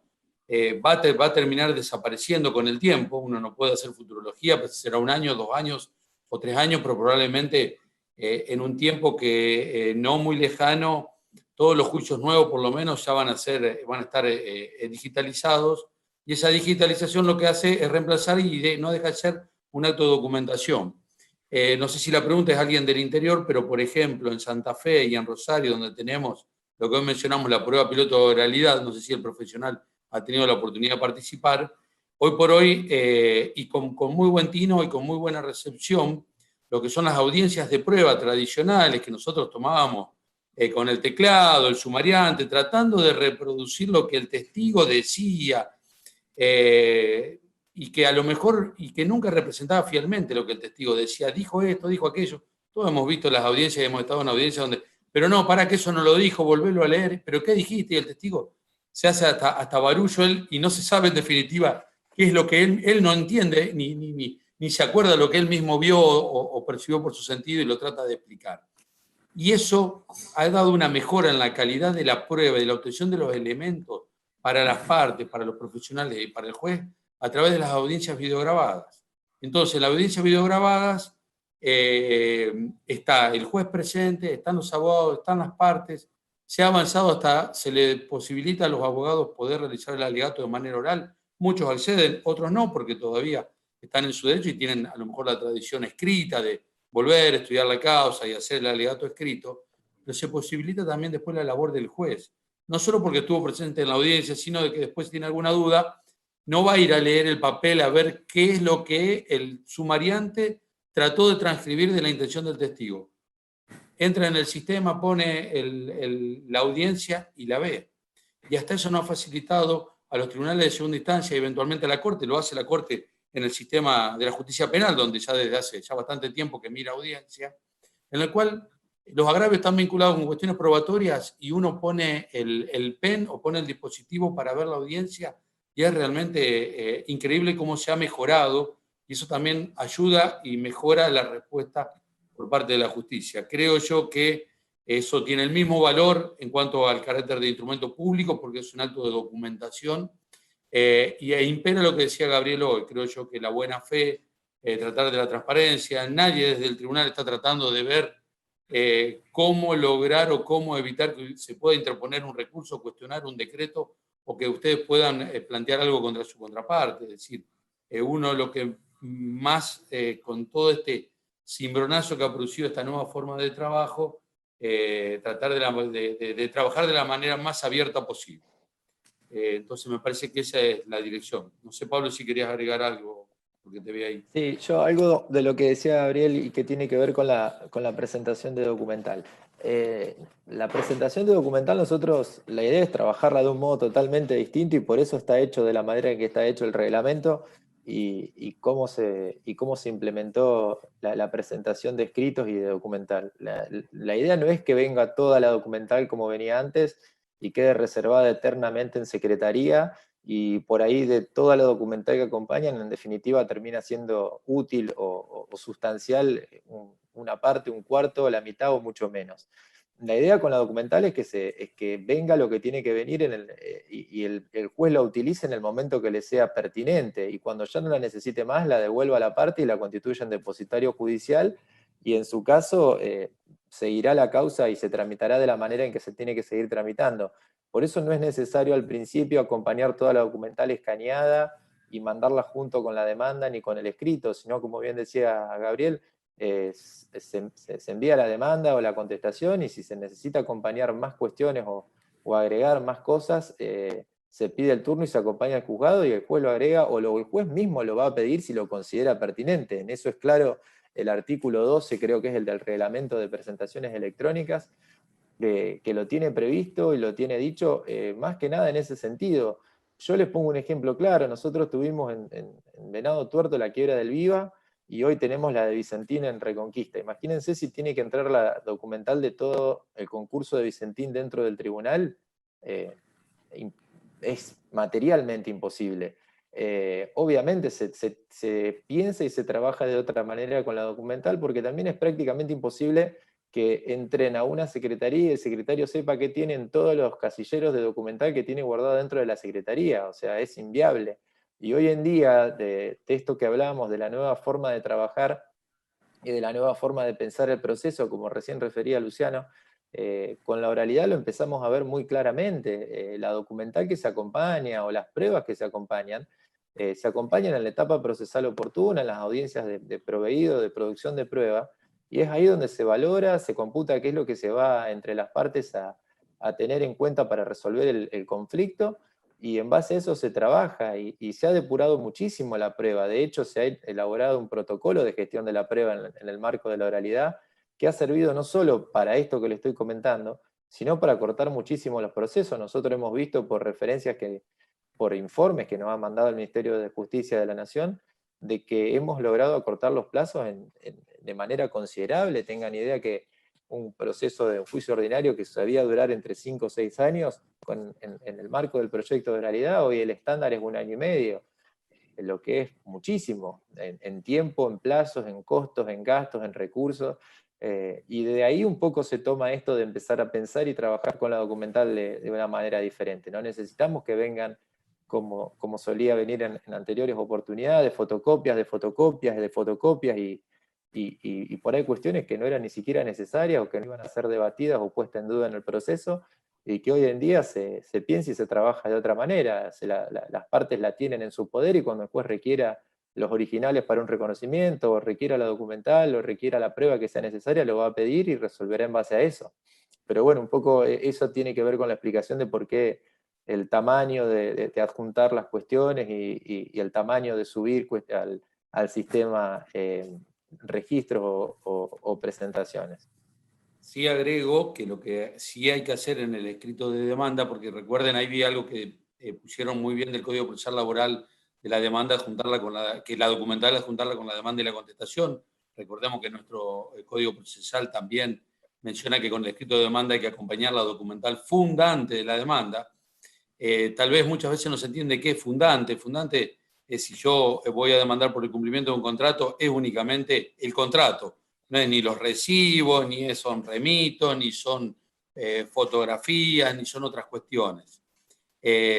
va a terminar desapareciendo con el tiempo. Uno no puede hacer futurología, pues será 1 año, 2 años o 3 años, pero probablemente en un tiempo que no muy lejano, todos los juicios nuevos por lo menos ya van a estar digitalizados, y esa digitalización lo que hace es reemplazar y no deja de ser un acto de documentación. No sé si la pregunta es alguien del interior, pero por ejemplo en Santa Fe y en Rosario, donde tenemos lo que hoy mencionamos, la prueba piloto de oralidad, no sé si el profesional ha tenido la oportunidad de participar, hoy por hoy, y con muy buen tino y con muy buena recepción, lo que son las audiencias de prueba tradicionales que nosotros tomábamos con el teclado, el sumariante, tratando de reproducir lo que el testigo decía, y que a lo mejor, y que nunca representaba fielmente lo que el testigo decía, dijo esto, dijo aquello. Todos hemos visto las audiencias y hemos estado en audiencias donde, pero no, para que eso no lo dijo, volverlo a leer, pero ¿qué dijiste? Y el testigo se hace hasta barullo él y no se sabe en definitiva qué es lo que él no entiende, ni se acuerda de lo que él mismo vio o percibió por su sentido y lo trata de explicar. Y eso ha dado una mejora en la calidad de la prueba y de la obtención de los elementos para las partes, para los profesionales y para el juez, a través de las audiencias videograbadas. Entonces, en las audiencias videograbadas está el juez presente, están los abogados, están las partes. Se ha avanzado hasta, se le posibilita a los abogados poder realizar el alegato de manera oral. Muchos acceden, otros no, porque todavía están en su derecho y tienen a lo mejor la tradición escrita de volver a estudiar la causa y hacer el alegato escrito, pero se posibilita también después la labor del juez. No solo porque estuvo presente en la audiencia, sino de que después tiene alguna duda, no va a ir a leer el papel a ver qué es lo que el sumariante trató de transcribir de la intención del testigo. Entra en el sistema, pone la audiencia y la ve. Y hasta eso no ha facilitado a los tribunales de segunda instancia y eventualmente a la Corte, lo hace la Corte en el sistema de la justicia penal, donde ya desde hace ya bastante tiempo que mira audiencia, en el cual los agravios están vinculados con cuestiones probatorias y uno pone el pen o pone el dispositivo para ver la audiencia, y es realmente increíble cómo se ha mejorado, y eso también ayuda y mejora la respuesta por parte de la justicia. Creo yo que eso tiene el mismo valor en cuanto al carácter de instrumento público, porque es un acto de documentación, y impera lo que decía Gabriel hoy. Creo yo que la buena fe, tratar de la transparencia, nadie desde el tribunal está tratando de ver cómo lograr o cómo evitar que se pueda interponer un recurso, cuestionar un decreto o que ustedes puedan plantear algo contra su contraparte. Es decir, uno lo que más con todo este cimbronazo que ha producido esta nueva forma de trabajo, tratar de trabajar de la manera más abierta posible. Entonces me parece que esa es la dirección. No sé, Pablo, si querías agregar algo, porque te veía ahí. Sí, yo algo de lo que decía Gabriel y que tiene que ver con la presentación de documental. La presentación de documental, nosotros, la idea es trabajarla de un modo totalmente distinto y por eso está hecho de la manera en que está hecho el reglamento y cómo se implementó la presentación de escritos y de documental. La idea no es que venga toda la documental como venía antes y quede reservada eternamente en secretaría, y por ahí de toda la documental que acompañan, en definitiva termina siendo útil o sustancial una parte, un cuarto, la mitad o mucho menos. La idea con la documental es que venga lo que tiene que venir y el juez la utilice en el momento que le sea pertinente, y cuando ya no la necesite más, la devuelva a la parte y la constituya en depositario judicial, y en su caso seguirá la causa y se tramitará de la manera en que se tiene que seguir tramitando. Por eso no es necesario al principio acompañar toda la documental escaneada y mandarla junto con la demanda ni con el escrito, sino, como bien decía Gabriel, se envía la demanda o la contestación, y si se necesita acompañar más cuestiones o agregar más cosas, se pide el turno y se acompaña al juzgado, y el juez lo agrega, o el juez mismo lo va a pedir si lo considera pertinente. En eso es claro el artículo 12, creo que es el del reglamento de presentaciones electrónicas, que lo tiene previsto y lo tiene dicho, más que nada en ese sentido. Yo les pongo un ejemplo claro. Nosotros tuvimos en Venado Tuerto la quiebra del Viva, y hoy tenemos la de Vicentín en Reconquista. Imagínense si tiene que entrar la documental de todo el concurso de Vicentín dentro del tribunal. Es materialmente imposible. Obviamente se piensa y se trabaja de otra manera con la documental, porque también es prácticamente imposible que entren a una secretaría y el secretario sepa qué tienen todos los casilleros de documental que tiene guardado dentro de la secretaría. O sea, es inviable. Y hoy en día, de esto que hablábamos, de la nueva forma de trabajar y de la nueva forma de pensar el proceso, como recién refería Luciano, con la oralidad lo empezamos a ver muy claramente. La documental que se acompaña o las pruebas que se acompañan en la etapa procesal oportuna, en las audiencias de proveído, de producción de prueba, y es ahí donde se valora, se computa qué es lo que se va entre las partes a tener en cuenta para resolver el conflicto, y en base a eso se trabaja, y se ha depurado muchísimo la prueba. De hecho, se ha elaborado un protocolo de gestión de la prueba en el marco de la oralidad, que ha servido no solo para esto que le estoy comentando, sino para cortar muchísimo los procesos. Nosotros hemos visto por referencias, por informes que nos ha mandado el Ministerio de Justicia de la Nación, de que hemos logrado acortar los plazos de manera considerable. Tengan idea que un proceso de un juicio ordinario que sabía durar entre 5 o 6 años, en el marco del proyecto de oralidad, hoy el estándar es 1 año y medio, lo que es muchísimo, en tiempo, en plazos, en costos, en gastos, en recursos, y de ahí un poco se toma esto de empezar a pensar y trabajar con la documental de una manera diferente. No necesitamos que vengan como solía venir en anteriores oportunidades, fotocopias de fotocopias de fotocopias, y por ahí cuestiones que no eran ni siquiera necesarias o que no iban a ser debatidas o puestas en duda en el proceso, y que hoy en día se piensa y se trabaja de otra manera. Las partes la tienen en su poder, y cuando el juez requiera los originales para un reconocimiento, o requiera la documental, o requiera la prueba que sea necesaria, lo va a pedir y resolverá en base a eso. Pero bueno, un poco eso tiene que ver con la explicación de por qué el tamaño de adjuntar las cuestiones y el tamaño de subir al sistema registros o presentaciones. Sí agrego que lo que sí hay que hacer en el escrito de demanda, porque recuerden, ahí vi algo que pusieron muy bien del Código Procesal Laboral, de la demanda, que la documental es juntarla con la demanda y la contestación. Recordemos que nuestro Código Procesal también menciona que con el escrito de demanda hay que acompañar la documental fundante de la demanda. Tal vez muchas veces no se entiende qué es fundante. Fundante es, si yo voy a demandar por el cumplimiento de un contrato, es únicamente el contrato. No es ni los recibos, ni son remitos, ni son fotografías, ni son otras cuestiones.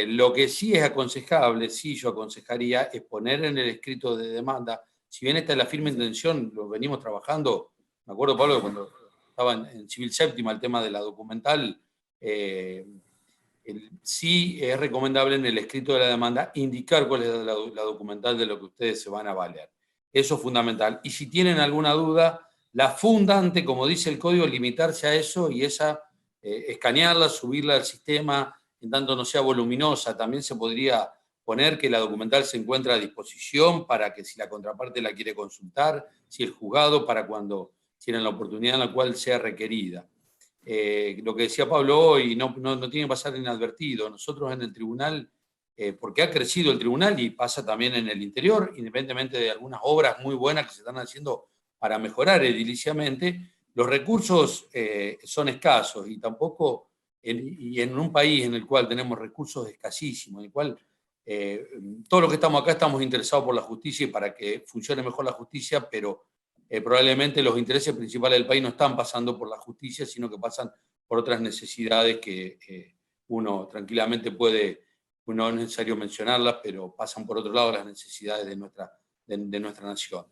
Lo que sí es aconsejable, sí yo aconsejaría, es poner en el escrito de demanda, si bien esta es la firme intención, lo venimos trabajando. Me acuerdo, Pablo, que cuando estaba en Civil Séptima, el tema de la documental, sí es recomendable en el escrito de la demanda indicar cuál es la documental de lo que ustedes se van a valer. Eso es fundamental. Y si tienen alguna duda, la fundante, como dice el código, limitarse a eso, y esa, escanearla, subirla al sistema, en tanto no sea voluminosa. También se podría poner que la documental se encuentra a disposición para que, si la contraparte la quiere consultar, si el juzgado, para cuando tienen la oportunidad en la cual sea requerida. Lo que decía Pablo hoy no tiene que pasar inadvertido. Nosotros en el tribunal, porque ha crecido el tribunal y pasa también en el interior, independientemente de algunas obras muy buenas que se están haciendo para mejorar ediliciamente, los recursos son escasos, y tampoco en un país en el cual tenemos recursos escasísimos, en el cual todos los que estamos acá estamos interesados por la justicia y para que funcione mejor la justicia, pero probablemente los intereses principales del país no están pasando por la justicia, sino que pasan por otras necesidades que uno tranquilamente puede, no es necesario mencionarlas, pero pasan por otro lado las necesidades de nuestra nación.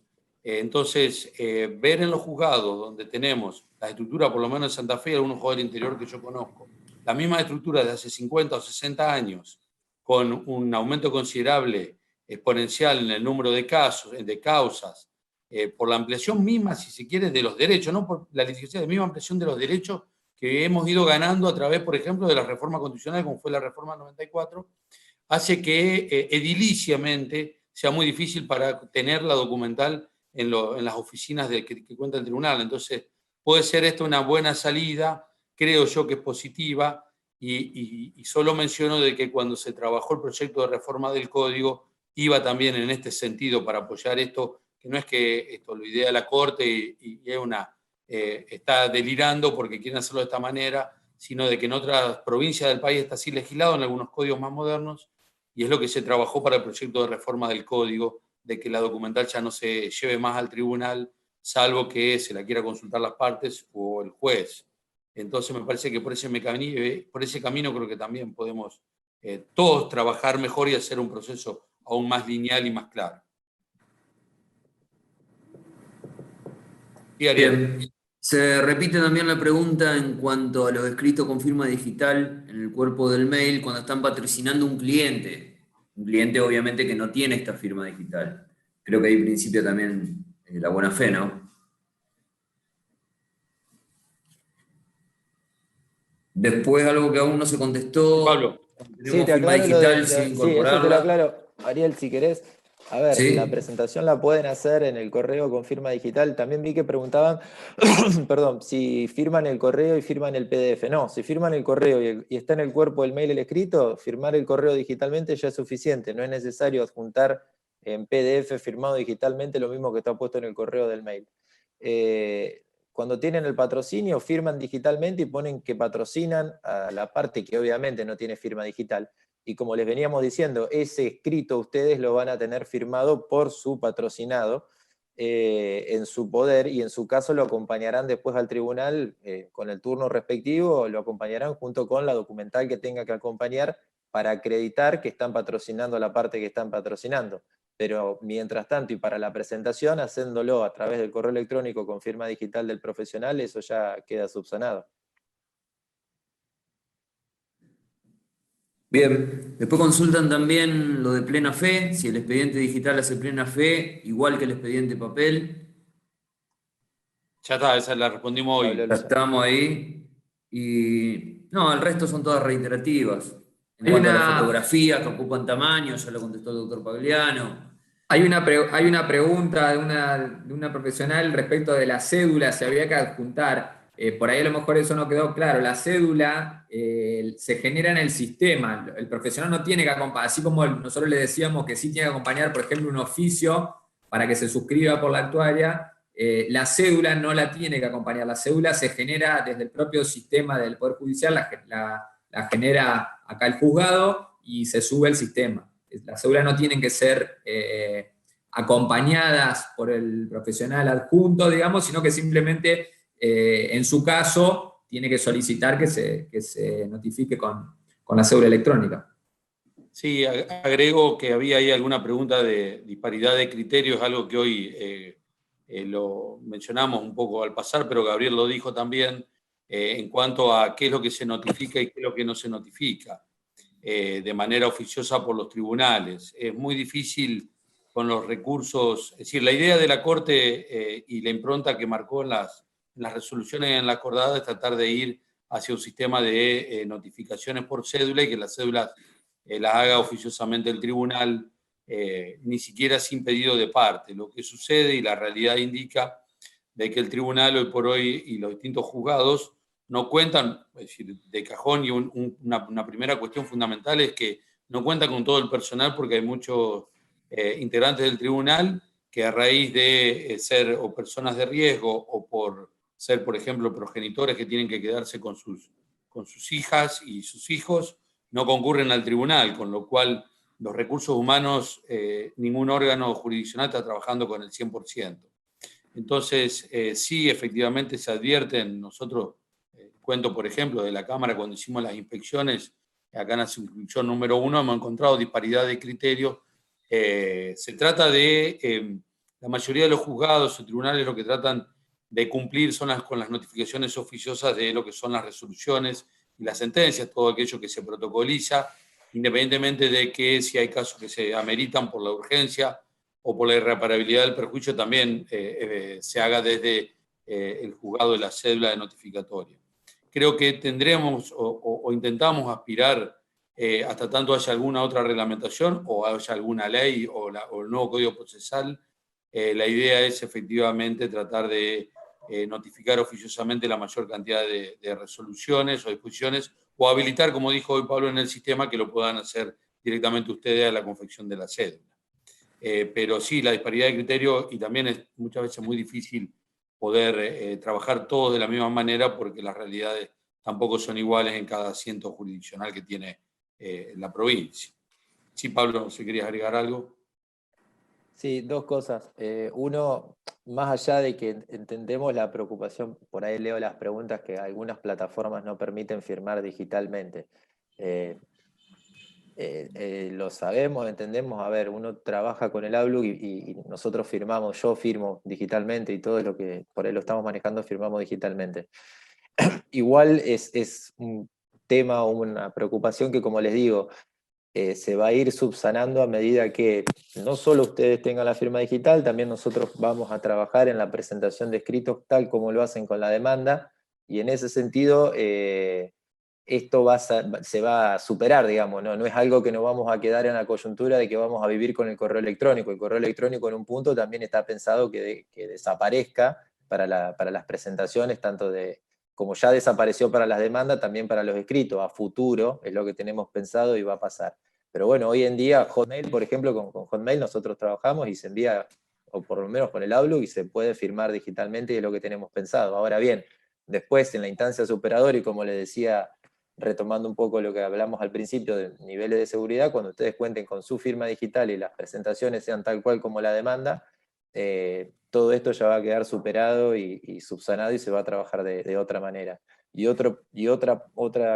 Entonces, ver en los juzgados donde tenemos la estructura, por lo menos en Santa Fe y algunos juzgados del interior que yo conozco, la misma estructura de hace 50 o 60 años, con un aumento considerable exponencial en el número de casos, de causas, por la ampliación misma, si se quiere, de los derechos, no por la litigación, de misma ampliación de los derechos que hemos ido ganando a través, por ejemplo, de la reforma constitucional, como fue la reforma 94, hace que ediliciamente sea muy difícil para tener la documental en las oficinas que cuenta el tribunal. Entonces, puede ser esta una buena salida, creo yo que es positiva, y solo menciono de que cuando se trabajó el proyecto de reforma del Código, iba también en este sentido para apoyar esto, que no es que esto lo idea la Corte y es está delirando porque quieren hacerlo de esta manera, sino de que en otras provincias del país está así legislado, en algunos códigos más modernos, y es lo que se trabajó para el proyecto de reforma del Código, de que la documental ya no se lleve más al tribunal, salvo que se la quiera consultar las partes o el juez. Entonces me parece que por ese camino creo que también podemos todos trabajar mejor y hacer un proceso aún más lineal y más claro. ¿Y Ariel? Bien. Se repite también la pregunta en cuanto a los escritos con firma digital en el cuerpo del mail cuando están patrocinando un cliente. Un cliente obviamente que no tiene esta firma digital. Creo que ahí principio también la buena fe, ¿no? Después algo que aún no se contestó. Pablo. Sí, te aclaro digital sin incorporarla. Sí, eso te lo aclaro. Ariel, si querés. A ver, ¿sí? La presentación la pueden hacer en el correo con firma digital. También vi que preguntaban, perdón, si firman el correo y firman el PDF. No, si firman el correo y está en el cuerpo del mail el escrito, firmar el correo digitalmente ya es suficiente. No es necesario adjuntar en PDF firmado digitalmente lo mismo que está puesto en el correo del mail. Cuando tienen el patrocinio, firman digitalmente y ponen que patrocinan a la parte que obviamente no tiene firma digital. Y como les veníamos diciendo, ese escrito ustedes lo van a tener firmado por su patrocinado en su poder, y en su caso lo acompañarán después al tribunal con el turno respectivo, lo acompañarán junto con la documental que tenga que acompañar para acreditar que están patrocinando la parte que están patrocinando. Pero mientras tanto y para la presentación, haciéndolo a través del correo electrónico con firma digital del profesional, eso ya queda subsanado. Bien, después consultan también lo de plena fe, si el expediente digital hace plena fe, igual que el expediente papel. Ya está, esa la respondimos hoy. Ya estamos ahí. Y no, el resto son todas reiterativas. En cuanto a las fotografías que ocupan tamaño, ya lo contestó el doctor Pagliano. Hay una pregunta de una profesional respecto de la cédula, si había que adjuntar. Por ahí a lo mejor eso no quedó claro. La cédula se genera en el sistema. El profesional no tiene que acompañar, así como nosotros le decíamos que sí tiene que acompañar, por ejemplo, un oficio para que se suscriba por la actuaria. La cédula no la tiene que acompañar. La cédula se genera desde el propio sistema del Poder Judicial, la genera acá el juzgado y se sube al sistema. Las cédulas no tienen que ser acompañadas por el profesional adjunto, digamos, sino que simplemente, en su caso, tiene que solicitar que se notifique con la cédula electrónica. Sí, agrego que había ahí alguna pregunta de disparidad de criterios, algo que hoy lo mencionamos un poco al pasar, pero Gabriel lo dijo también, en cuanto a qué es lo que se notifica y qué es lo que no se notifica de manera oficiosa por los tribunales. Es muy difícil con los recursos, es decir, la idea de la Corte y la impronta que marcó en las resoluciones en la acordada es tratar de ir hacia un sistema de notificaciones por cédula y que las cédulas las haga oficiosamente el tribunal, ni siquiera sin pedido de parte. Lo que sucede y la realidad indica de que el tribunal hoy por hoy y los distintos juzgados no cuentan, es decir, de cajón, y una primera cuestión fundamental es que no cuentan con todo el personal porque hay muchos integrantes del tribunal que a raíz de ser o personas de riesgo o por ser, por ejemplo, progenitores que tienen que quedarse con sus hijas y sus hijos, no concurren al tribunal, con lo cual los recursos humanos, ningún órgano jurisdiccional está trabajando con el 100%. Entonces, sí, efectivamente se advierten, nosotros, cuento por ejemplo de la Cámara cuando hicimos las inspecciones, acá en la circunscripción número 1 hemos encontrado disparidad de criterios. Se trata de, la mayoría de los juzgados o tribunales lo que tratan de cumplir son con las notificaciones oficiosas de lo que son las resoluciones y las sentencias, todo aquello que se protocoliza, independientemente de que si hay casos que se ameritan por la urgencia o por la irreparabilidad del perjuicio, también se haga desde el juzgado de la cédula de notificatoria. Creo que tendremos o intentamos aspirar, hasta tanto haya alguna otra reglamentación o haya alguna ley o el nuevo Código Procesal, la idea es efectivamente tratar de notificar oficiosamente la mayor cantidad de resoluciones o disposiciones, o habilitar, como dijo hoy Pablo, en el sistema, que lo puedan hacer directamente ustedes a la confección de la cédula. Pero sí, la disparidad de criterio, y también es muchas veces muy difícil poder trabajar todos de la misma manera, porque las realidades tampoco son iguales en cada asiento jurisdiccional que tiene la provincia. Sí, Pablo, si querías agregar algo. Sí, dos cosas. Uno, más allá de que entendemos la preocupación, por ahí leo las preguntas que algunas plataformas no permiten firmar digitalmente. Lo sabemos, entendemos. A ver, uno trabaja con el Outlook y nosotros firmamos, yo firmo digitalmente y todo lo que por ahí lo estamos manejando firmamos digitalmente. Igual es un tema o una preocupación que, como les digo, se va a ir subsanando a medida que no solo ustedes tengan la firma digital, también nosotros vamos a trabajar en la presentación de escritos tal como lo hacen con la demanda, y en ese sentido esto se va a superar, digamos, ¿no? No es algo que nos vamos a quedar en la coyuntura de que vamos a vivir con el correo electrónico. El correo electrónico en un punto también está pensado que desaparezca para las presentaciones, tanto como ya desapareció para las demandas, también para los escritos. A futuro es lo que tenemos pensado y va a pasar. Pero bueno, hoy en día Hotmail, por ejemplo, con Hotmail nosotros trabajamos y se envía, o por lo menos con el Outlook, y se puede firmar digitalmente, y es lo que tenemos pensado. Ahora bien, después en la instancia superadora, y como les decía, retomando un poco lo que hablamos al principio de niveles de seguridad, cuando ustedes cuenten con su firma digital y las presentaciones sean tal cual como la demanda, todo esto ya va a quedar superado y subsanado, y se va a trabajar de otra manera. Y otra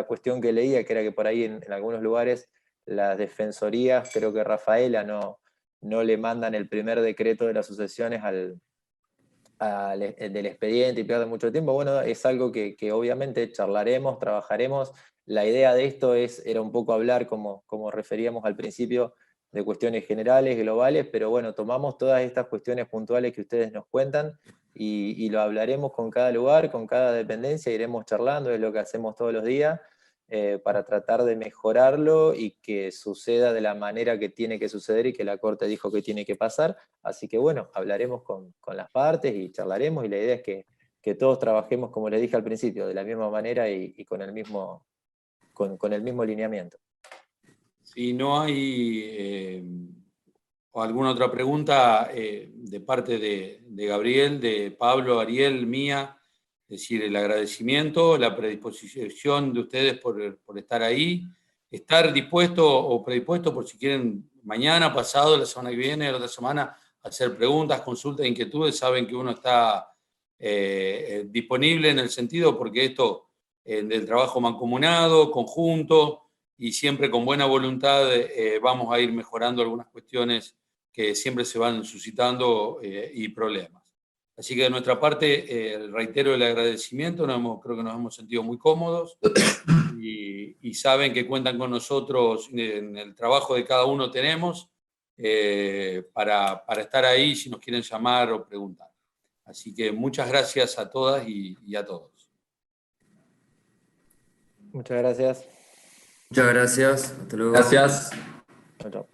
cuestión que leía, que era que por ahí en algunos lugares las defensorías, creo que Rafaela, no le mandan el primer decreto de las sucesiones del expediente y pierde mucho tiempo. Bueno, es algo que obviamente charlaremos, trabajaremos. La idea de esto era un poco hablar, como referíamos al principio, de cuestiones generales, globales, pero bueno, tomamos todas estas cuestiones puntuales que ustedes nos cuentan y lo hablaremos con cada lugar, con cada dependencia, iremos charlando, es lo que hacemos todos los días, para tratar de mejorarlo y que suceda de la manera que tiene que suceder y que la Corte dijo que tiene que pasar. Así que bueno, hablaremos con las partes y charlaremos, y la idea es que todos trabajemos, como les dije al principio, de la misma manera y con el mismo lineamiento. Si no hay alguna otra pregunta de parte de Gabriel, de Pablo, Ariel, mía, es decir, el agradecimiento, la predisposición de ustedes por estar ahí, estar dispuesto o predispuesto por si quieren mañana, pasado, la semana que viene, la otra semana, hacer preguntas, consultas, inquietudes. Saben que uno está disponible en el sentido, porque esto del trabajo mancomunado, conjunto, y siempre con buena voluntad vamos a ir mejorando algunas cuestiones que siempre se van suscitando y problemas. Así que de nuestra parte, reitero el agradecimiento, creo que nos hemos sentido muy cómodos y saben que cuentan con nosotros en el trabajo de cada uno tenemos para estar ahí si nos quieren llamar o preguntar. Así que muchas gracias a todas y a todos. Muchas gracias. Muchas gracias. Hasta luego. Gracias. Chao, chao.